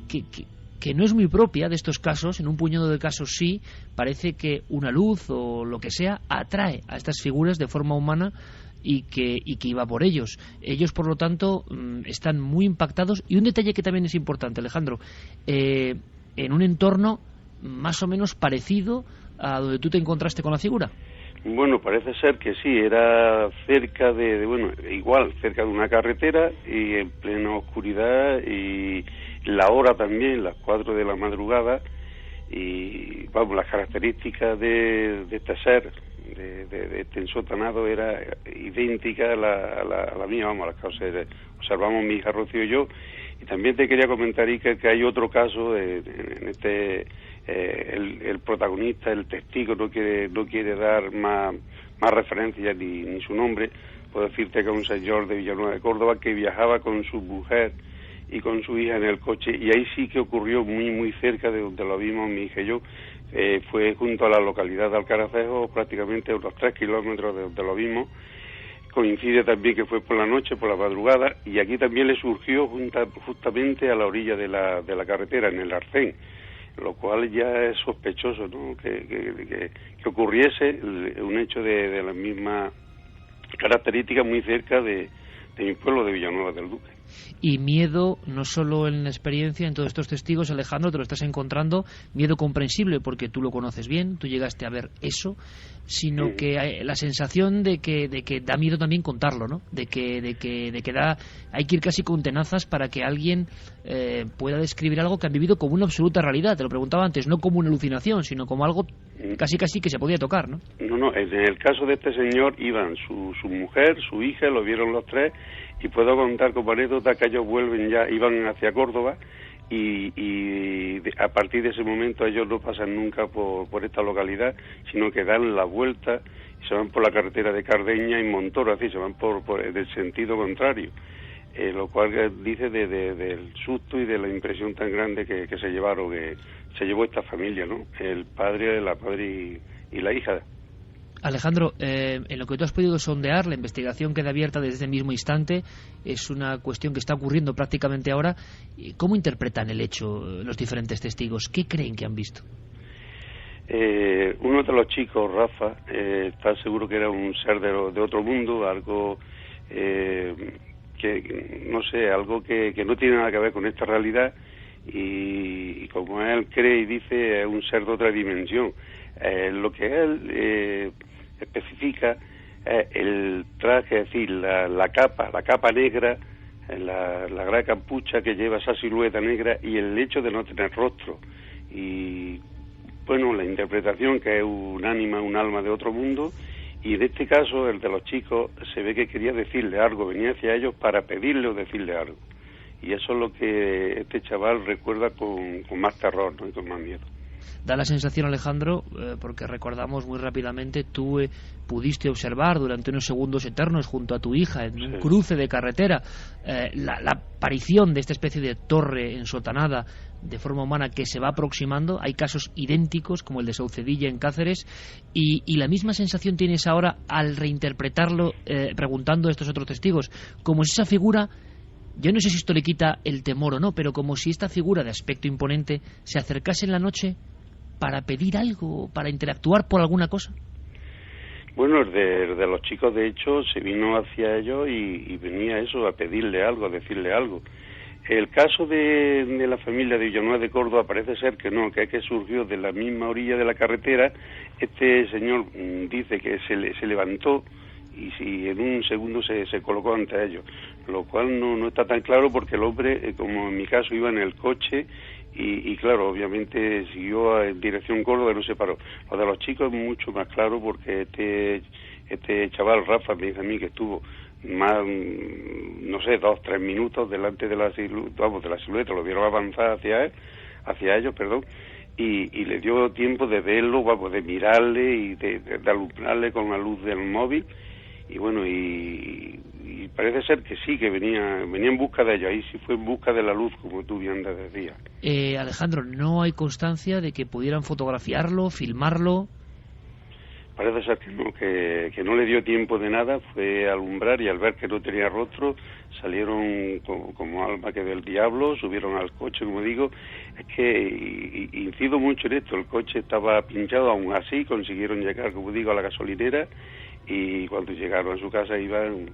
que no es muy propia de estos casos. En un puñado de casos sí, parece que una luz o lo que sea atrae a estas figuras de forma humana y que iba por ellos. Ellos, por lo tanto, están muy impactados. Y un detalle que también es importante, Alejandro, en un entorno más o menos parecido a donde tú te encontraste con la figura. Bueno, parece ser que sí, era cerca cerca de una carretera y en plena oscuridad, y la hora también, las 4 de la madrugada, y vamos, las características de este ser, de este ensotanado, era idéntica a la mía, vamos, a las que observamos mi hija Rocío y yo. Y también te quería comentar, Iker, que hay otro caso, en este, el protagonista, el testigo, no quiere dar más referencias ni su nombre. Puedo decirte que es un señor de Villanueva de Córdoba que viajaba con su mujer y con su hija en el coche, y ahí sí que ocurrió muy cerca de donde lo vimos mi hija y yo. Fue junto a la localidad de Alcaracejo, prácticamente unos 3 kilómetros de donde lo vimos. Coincide también que fue por la noche, por la madrugada, y aquí también le surgió justamente a la orilla de la carretera, en el arcén, lo cual ya es sospechoso, ¿no?, que ocurriese un hecho de la misma característica muy cerca de mi pueblo de Villanueva del Duque. Y miedo, no solo en la experiencia, en todos estos testigos, Alejandro, te lo estás encontrando, miedo comprensible porque tú lo conoces bien, tú llegaste a ver eso, sino que hay la sensación de que da miedo también contarlo, ¿no? De que hay que ir casi con tenazas para que alguien pueda describir algo que han vivido como una absoluta realidad. Te lo preguntaba antes, no como una alucinación, sino como algo casi que se podía tocar, ¿no? No, en el caso de este señor iban su mujer, su hija, lo vieron los tres, y puedo contar como anécdota que ellos iban hacia Córdoba, y a partir de ese momento ellos no pasan nunca por esta localidad, sino que dan la vuelta y se van por la carretera de Cardeña y Montoro, así se van por el sentido contrario, lo cual dice del susto y de la impresión tan grande que se llevó esta familia, ¿no?, el padre, la madre y la hija. Alejandro, en lo que tú has podido sondear, la investigación queda abierta desde el mismo instante, es una cuestión que está ocurriendo prácticamente ahora. ¿Cómo interpretan el hecho los diferentes testigos? ¿Qué creen que han visto? Uno de los chicos, Rafa, está seguro que era un ser de otro mundo, algo que, no sé, algo que no tiene nada que ver con esta realidad, y como él cree y dice, es un ser de otra dimensión. Lo que él especifica es el traje, es decir, la capa negra, la gran capucha que lleva esa silueta negra, y el hecho de no tener rostro. Y bueno, la interpretación que es un alma de otro mundo, y en este caso, el de los chicos, se ve que quería decirle algo, venía hacia ellos para pedirle o decirle algo. Y eso es lo que este chaval recuerda con más terror, ¿no?, y con más miedo. Da la sensación, Alejandro, porque recordamos muy rápidamente, tú pudiste observar durante unos segundos eternos junto a tu hija en un cruce de carretera la aparición de esta especie de torre ensotanada de forma humana que se va aproximando. Hay casos idénticos como el de Saucedilla en Cáceres, y la misma sensación tienes ahora al reinterpretarlo preguntando a estos otros testigos, como si esa figura, yo no sé si esto le quita el temor o no, pero como si esta figura de aspecto imponente se acercase en la noche para pedir algo, para interactuar por alguna cosa. Bueno, el de los chicos, de hecho, se vino hacia ellos y venía eso, a pedirle algo, a decirle algo. El caso de la familia de Villanueva de Córdoba parece ser que no, que es que surgió de la misma orilla de la carretera. Este señor dice que se levantó y si en un segundo se colocó ante ellos, lo cual no está tan claro, porque el hombre, como en mi caso, iba en el coche y claro, obviamente siguió en dirección Córdoba y no se paró. Lo de los chicos es mucho más claro, porque este chaval, Rafa, me dice a mí que estuvo más, no sé, 2-3 minutos delante de la silueta, lo vieron avanzar hacia ellos, y le dio tiempo de verlo, de mirarle y de alumbrarle con la luz del móvil. Y bueno, y parece ser que sí, que venía en busca de ellos. Ahí sí fue en busca de la luz, como tú bien decías. Alejandro, ¿no hay constancia de que pudieran fotografiarlo, filmarlo? Parece ser que no, que no le dio tiempo de nada. Fue a alumbrar y al ver que no tenía rostro, salieron como alma que del diablo, subieron al coche, como digo. Es que incido mucho en esto, el coche estaba pinchado, aún así consiguieron llegar, como digo, a la gasolinera, y cuando llegaron a su casa iban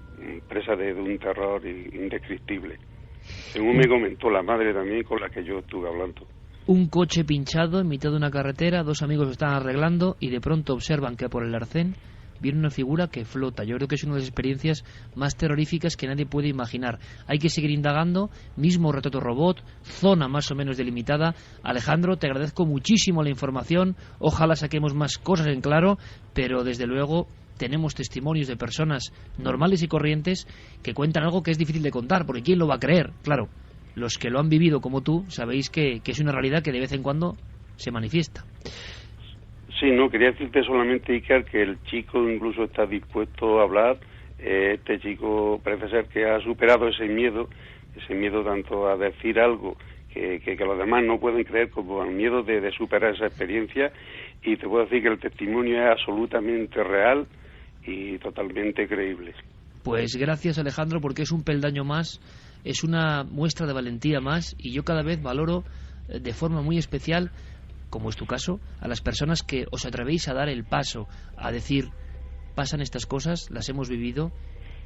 presa de un terror indescriptible. Según me comentó la madre también, con la que yo estuve hablando. Un coche pinchado en mitad de una carretera, dos amigos lo están arreglando y de pronto observan que por el arcén viene una figura que flota. Yo creo que es una de las experiencias más terroríficas que nadie puede imaginar. Hay que seguir indagando, mismo retrato robot, zona más o menos delimitada. Alejandro, te agradezco muchísimo la información, ojalá saquemos más cosas en claro, pero desde luego tenemos testimonios de personas normales y corrientes que cuentan algo que es difícil de contar, porque ¿quién lo va a creer? Claro, los que lo han vivido como tú sabéis que es una realidad que de vez en cuando se manifiesta. Sí, no, quería decirte solamente, Iker, que el chico incluso está dispuesto a hablar. Este chico parece ser que ha superado ese miedo tanto a decir algo que los demás no pueden creer, como al miedo de superar esa experiencia. Y te puedo decir que el testimonio es absolutamente real y totalmente creíble. Pues gracias, Alejandro, porque es un peldaño más, es una muestra de valentía más, y yo cada vez valoro de forma muy especial, como es tu caso, a las personas que os atrevéis a dar el paso, a decir, pasan estas cosas, las hemos vivido,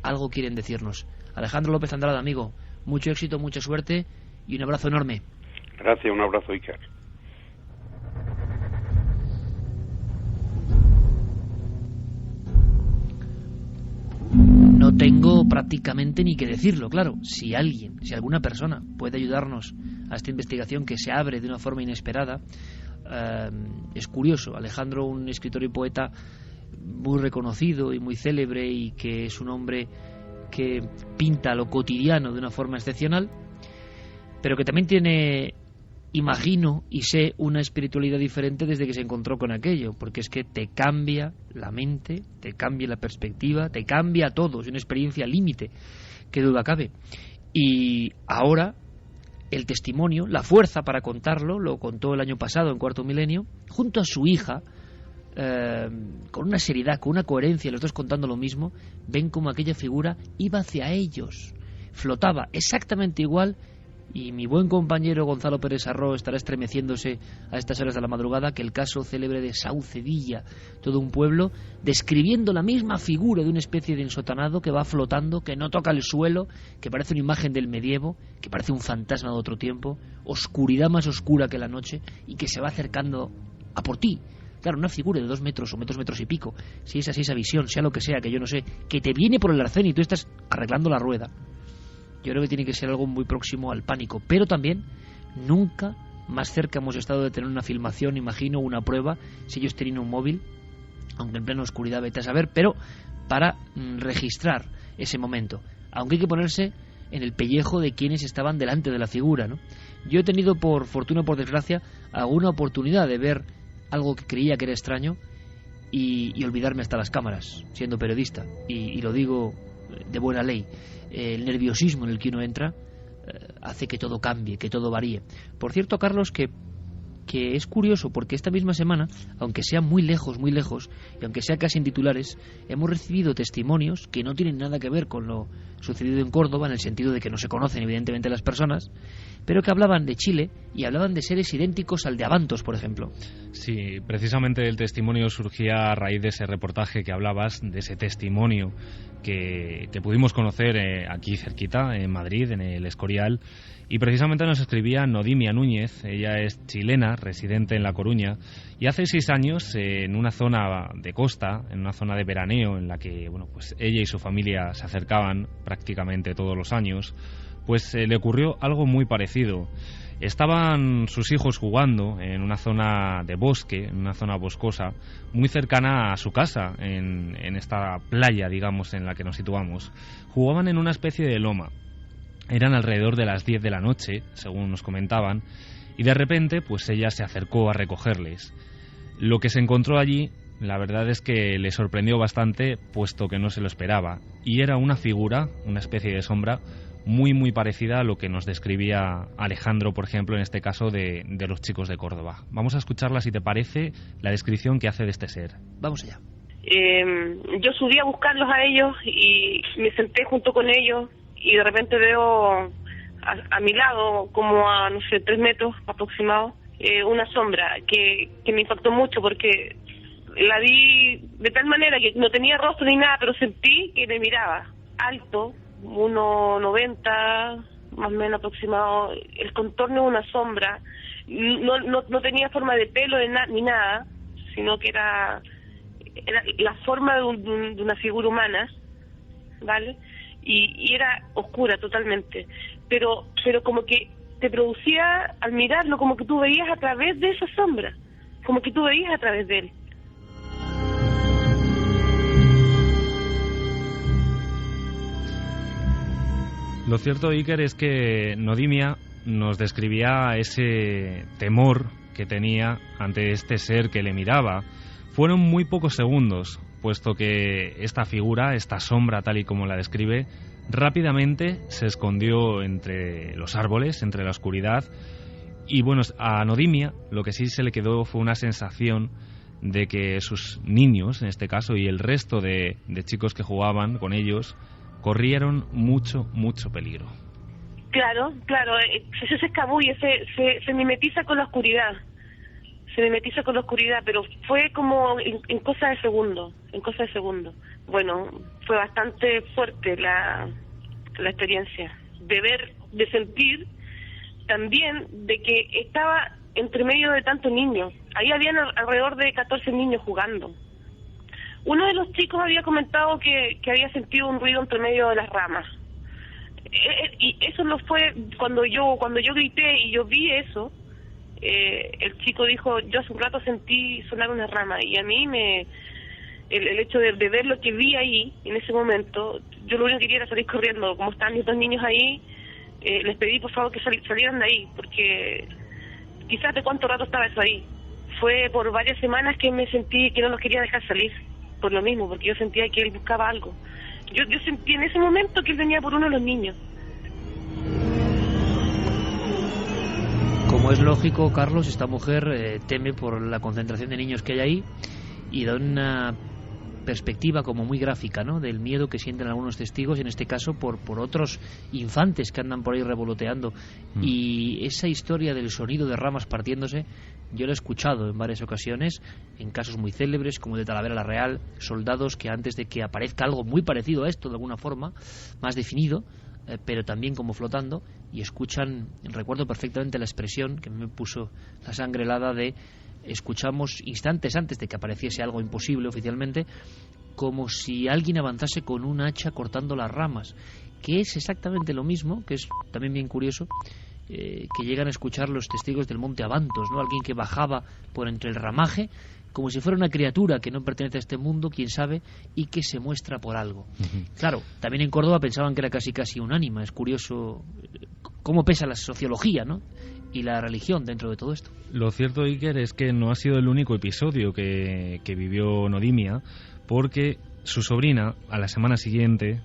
algo quieren decirnos. Alejandro López Andrada, amigo, mucho éxito, mucha suerte y un abrazo enorme. Gracias, un abrazo, Iker. No tengo prácticamente ni que decirlo, claro. Si alguna persona puede ayudarnos a esta investigación que se abre de una forma inesperada, es curioso. Alejandro, un escritor y poeta muy reconocido y muy célebre, y que es un hombre que pinta lo cotidiano de una forma excepcional, pero que también tiene, imagino y sé, una espiritualidad diferente desde que se encontró con aquello, porque es que te cambia la mente, te cambia la perspectiva, te cambia todo. Es una experiencia límite, que duda cabe. Y ahora el testimonio, la fuerza para contarlo, lo contó el año pasado en Cuarto Milenio, junto a su hija, con una seriedad, con una coherencia, los dos contando lo mismo, ven como aquella figura iba hacia ellos, flotaba exactamente igual. Y mi buen compañero Gonzalo Pérez Arró estará estremeciéndose a estas horas de la madrugada que el caso célebre de Saucedilla, todo un pueblo describiendo la misma figura de una especie de ensotanado que va flotando, que no toca el suelo, que parece una imagen del medievo, que parece un fantasma de otro tiempo, oscuridad más oscura que la noche, y que se va acercando a por ti. Claro, una figura de 2 metros o metros y pico, si es así esa visión, sea lo que sea, que yo no sé, que te viene por el arcén y tú estás arreglando la rueda. Yo creo que tiene que ser algo muy próximo al pánico, pero también nunca más cerca hemos estado de tener una filmación, imagino, una prueba, si ellos tenían un móvil, aunque en plena oscuridad, vete a saber, pero para registrar ese momento, aunque hay que ponerse en el pellejo de quienes estaban delante de la figura, ¿no? Yo he tenido, por fortuna o por desgracia, alguna oportunidad de ver algo que creía que era extraño y olvidarme hasta las cámaras, siendo periodista, y lo digo de buena ley. El nerviosismo en el que uno entra hace que todo cambie, que todo varíe. Por cierto, Carlos, que es curioso, porque esta misma semana, aunque sea muy lejos, y aunque sea casi en titulares, hemos recibido testimonios que no tienen nada que ver con lo sucedido en Córdoba, en el sentido de que no se conocen evidentemente las personas, pero que hablaban de Chile y hablaban de seres idénticos al de Abantos, por ejemplo. Sí, precisamente el testimonio surgía a raíz de ese reportaje que hablabas, de ese testimonio que pudimos conocer aquí cerquita, en Madrid, en el Escorial, y precisamente nos escribía Nodimia Núñez. Ella es chilena, residente en La Coruña, y hace 6 años, en una zona de costa, en una zona de veraneo, en la que pues ella y su familia se acercaban prácticamente todos los años, pues le ocurrió algo muy parecido. Estaban sus hijos jugando en una zona de bosque, en una zona boscosa, muy cercana a su casa, en esta playa, digamos, en la que nos situamos. Jugaban en una especie de loma. Eran alrededor de las 10 de la noche, según nos comentaban, y de repente, pues ella se acercó a recogerles. Lo que se encontró allí, la verdad es que le sorprendió bastante, puesto que no se lo esperaba, y era una figura, una especie de sombra, muy parecida a lo que nos describía Alejandro, por ejemplo, en este caso de los chicos de Córdoba. Vamos a escucharla, si te parece, la descripción que hace de este ser. Vamos allá. Yo subí a buscarlos a ellos y me senté junto con ellos y de repente veo a mi lado, como a, 3 metros aproximados, una sombra que me impactó mucho porque la vi de tal manera que no tenía rostro ni nada, pero sentí que me miraba, alto, 1,90 más o menos aproximado, el contorno de una sombra, no tenía forma de pelo ni nada, sino que era la forma de una figura humana, ¿vale? Y era oscura totalmente, pero como que te producía, al mirarlo, como que tú veías a través de esa sombra, como que tú veías a través de él. Lo cierto, Iker, es que Nodimia nos describía ese temor que tenía ante este ser que le miraba. Fueron muy pocos segundos, puesto que esta figura, esta sombra tal y como la describe, rápidamente se escondió entre los árboles, entre la oscuridad. Y bueno, a Nodimia lo que sí se le quedó fue una sensación de que sus niños, en este caso, y el resto de chicos que jugaban con ellos, corrieron mucho peligro. Claro, se escabulle, se mimetiza con la oscuridad. Pero fue como en cosa de segundo. Bueno, fue bastante fuerte la experiencia. De sentir también de que estaba entre medio de tantos niños. Ahí habían alrededor de 14 niños jugando. Uno de los chicos había comentado que había sentido un ruido entre medio de las ramas. Y eso no fue cuando yo grité y yo vi eso. El chico dijo, yo hace un rato sentí sonar una rama, y a mí el hecho de ver lo que vi ahí en ese momento, yo lo único que quería era salir corriendo. Como estaban mis 2 niños ahí, les pedí por favor que salieran de ahí, porque quizás de cuánto rato estaba eso ahí. Fue por varias semanas que me sentí que no los quería dejar salir, por lo mismo, porque yo sentía que él buscaba algo. Yo sentí en ese momento que él venía por uno de los niños. Como es lógico, Carlos, esta mujer teme por la concentración de niños que hay ahí, y da una perspectiva como muy gráfica, ¿no?, del miedo que sienten algunos testigos, en este caso por otros infantes que andan por ahí revoloteando. Y esa historia del sonido de ramas partiéndose, yo lo he escuchado en varias ocasiones, en casos muy célebres como de Talavera la Real, soldados que antes de que aparezca algo muy parecido a esto de alguna forma, más definido, pero también como flotando, y escuchan, recuerdo perfectamente la expresión que me puso la sangre helada de: escuchamos instantes antes de que apareciese algo imposible oficialmente, como si alguien avanzase con un hacha cortando las ramas, que es exactamente lo mismo, que es también bien curioso, que llegan a escuchar los testigos del monte Abantos, ¿no? Alguien que bajaba por entre el ramaje, como si fuera una criatura que no pertenece a este mundo, quién sabe, y que se muestra por algo. Claro, también en Córdoba pensaban que era casi un ánima. Es curioso cómo pesa la sociología, ¿no?, y la religión dentro de todo esto. Lo cierto, Iker, es que no ha sido el único episodio que vivió Nodimia, porque su sobrina, a la semana siguiente,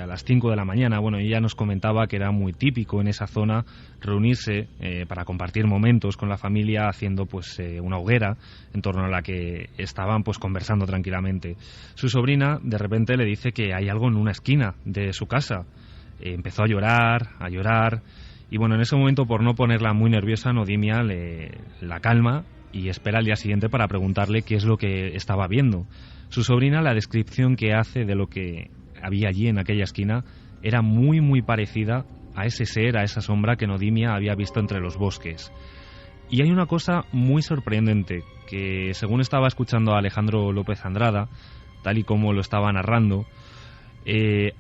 a las 5 de la mañana, bueno, ella nos comentaba que era muy típico en esa zona reunirse para compartir momentos con la familia, haciendo pues una hoguera en torno a la que estaban pues conversando tranquilamente. Su sobrina de repente le dice que hay algo en una esquina de su casa. Empezó a llorar, y bueno, en ese momento, por no ponerla muy nerviosa, Nodimia la calma y espera al día siguiente para preguntarle qué es lo que estaba viendo. Su sobrina, la descripción que hace de lo que había allí en aquella esquina era muy parecida a ese ser, a esa sombra que Nodimia había visto entre los bosques. Y hay una cosa muy sorprendente, que según estaba escuchando a Alejandro López Andrada, tal y como lo estaba narrando,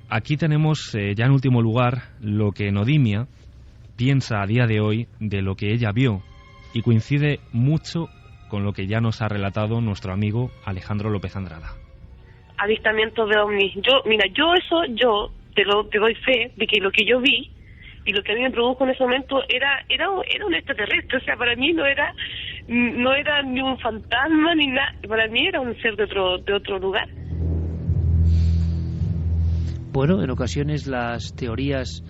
aquí tenemos ya en último lugar lo que Nodimia piensa a día de hoy de lo que ella vio, y coincide mucho con lo que ya nos ha relatado nuestro amigo Alejandro López Andrada. Avistamientos de ovnis. Yo te doy fe de que lo que yo vi y lo que a mí me produjo en ese momento era un extraterrestre. O sea, para mí no era ni un fantasma ni nada. Para mí era un ser de otro lugar. Bueno, en ocasiones las teorías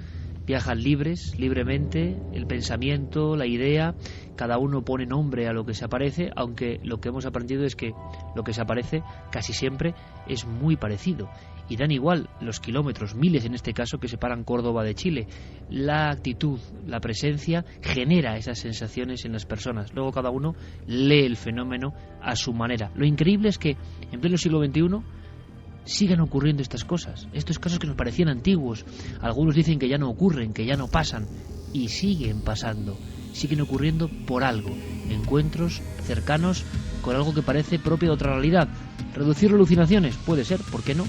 viajan libremente, el pensamiento, la idea, cada uno pone nombre a lo que se aparece, aunque lo que hemos aprendido es que lo que se aparece casi siempre es muy parecido, y dan igual los kilómetros, miles en este caso, que separan Córdoba de Chile. La actitud, la presencia genera esas sensaciones en las personas. Luego cada uno lee el fenómeno a su manera. Lo increíble es que en pleno siglo XXI sigan ocurriendo estas cosas, estos casos que nos parecían antiguos. Algunos dicen que ya no ocurren, que ya no pasan, y siguen pasando, siguen ocurriendo por algo. Encuentros cercanos con algo que parece propio de otra realidad. ¿Reducir alucinaciones? Puede ser, ¿por qué no?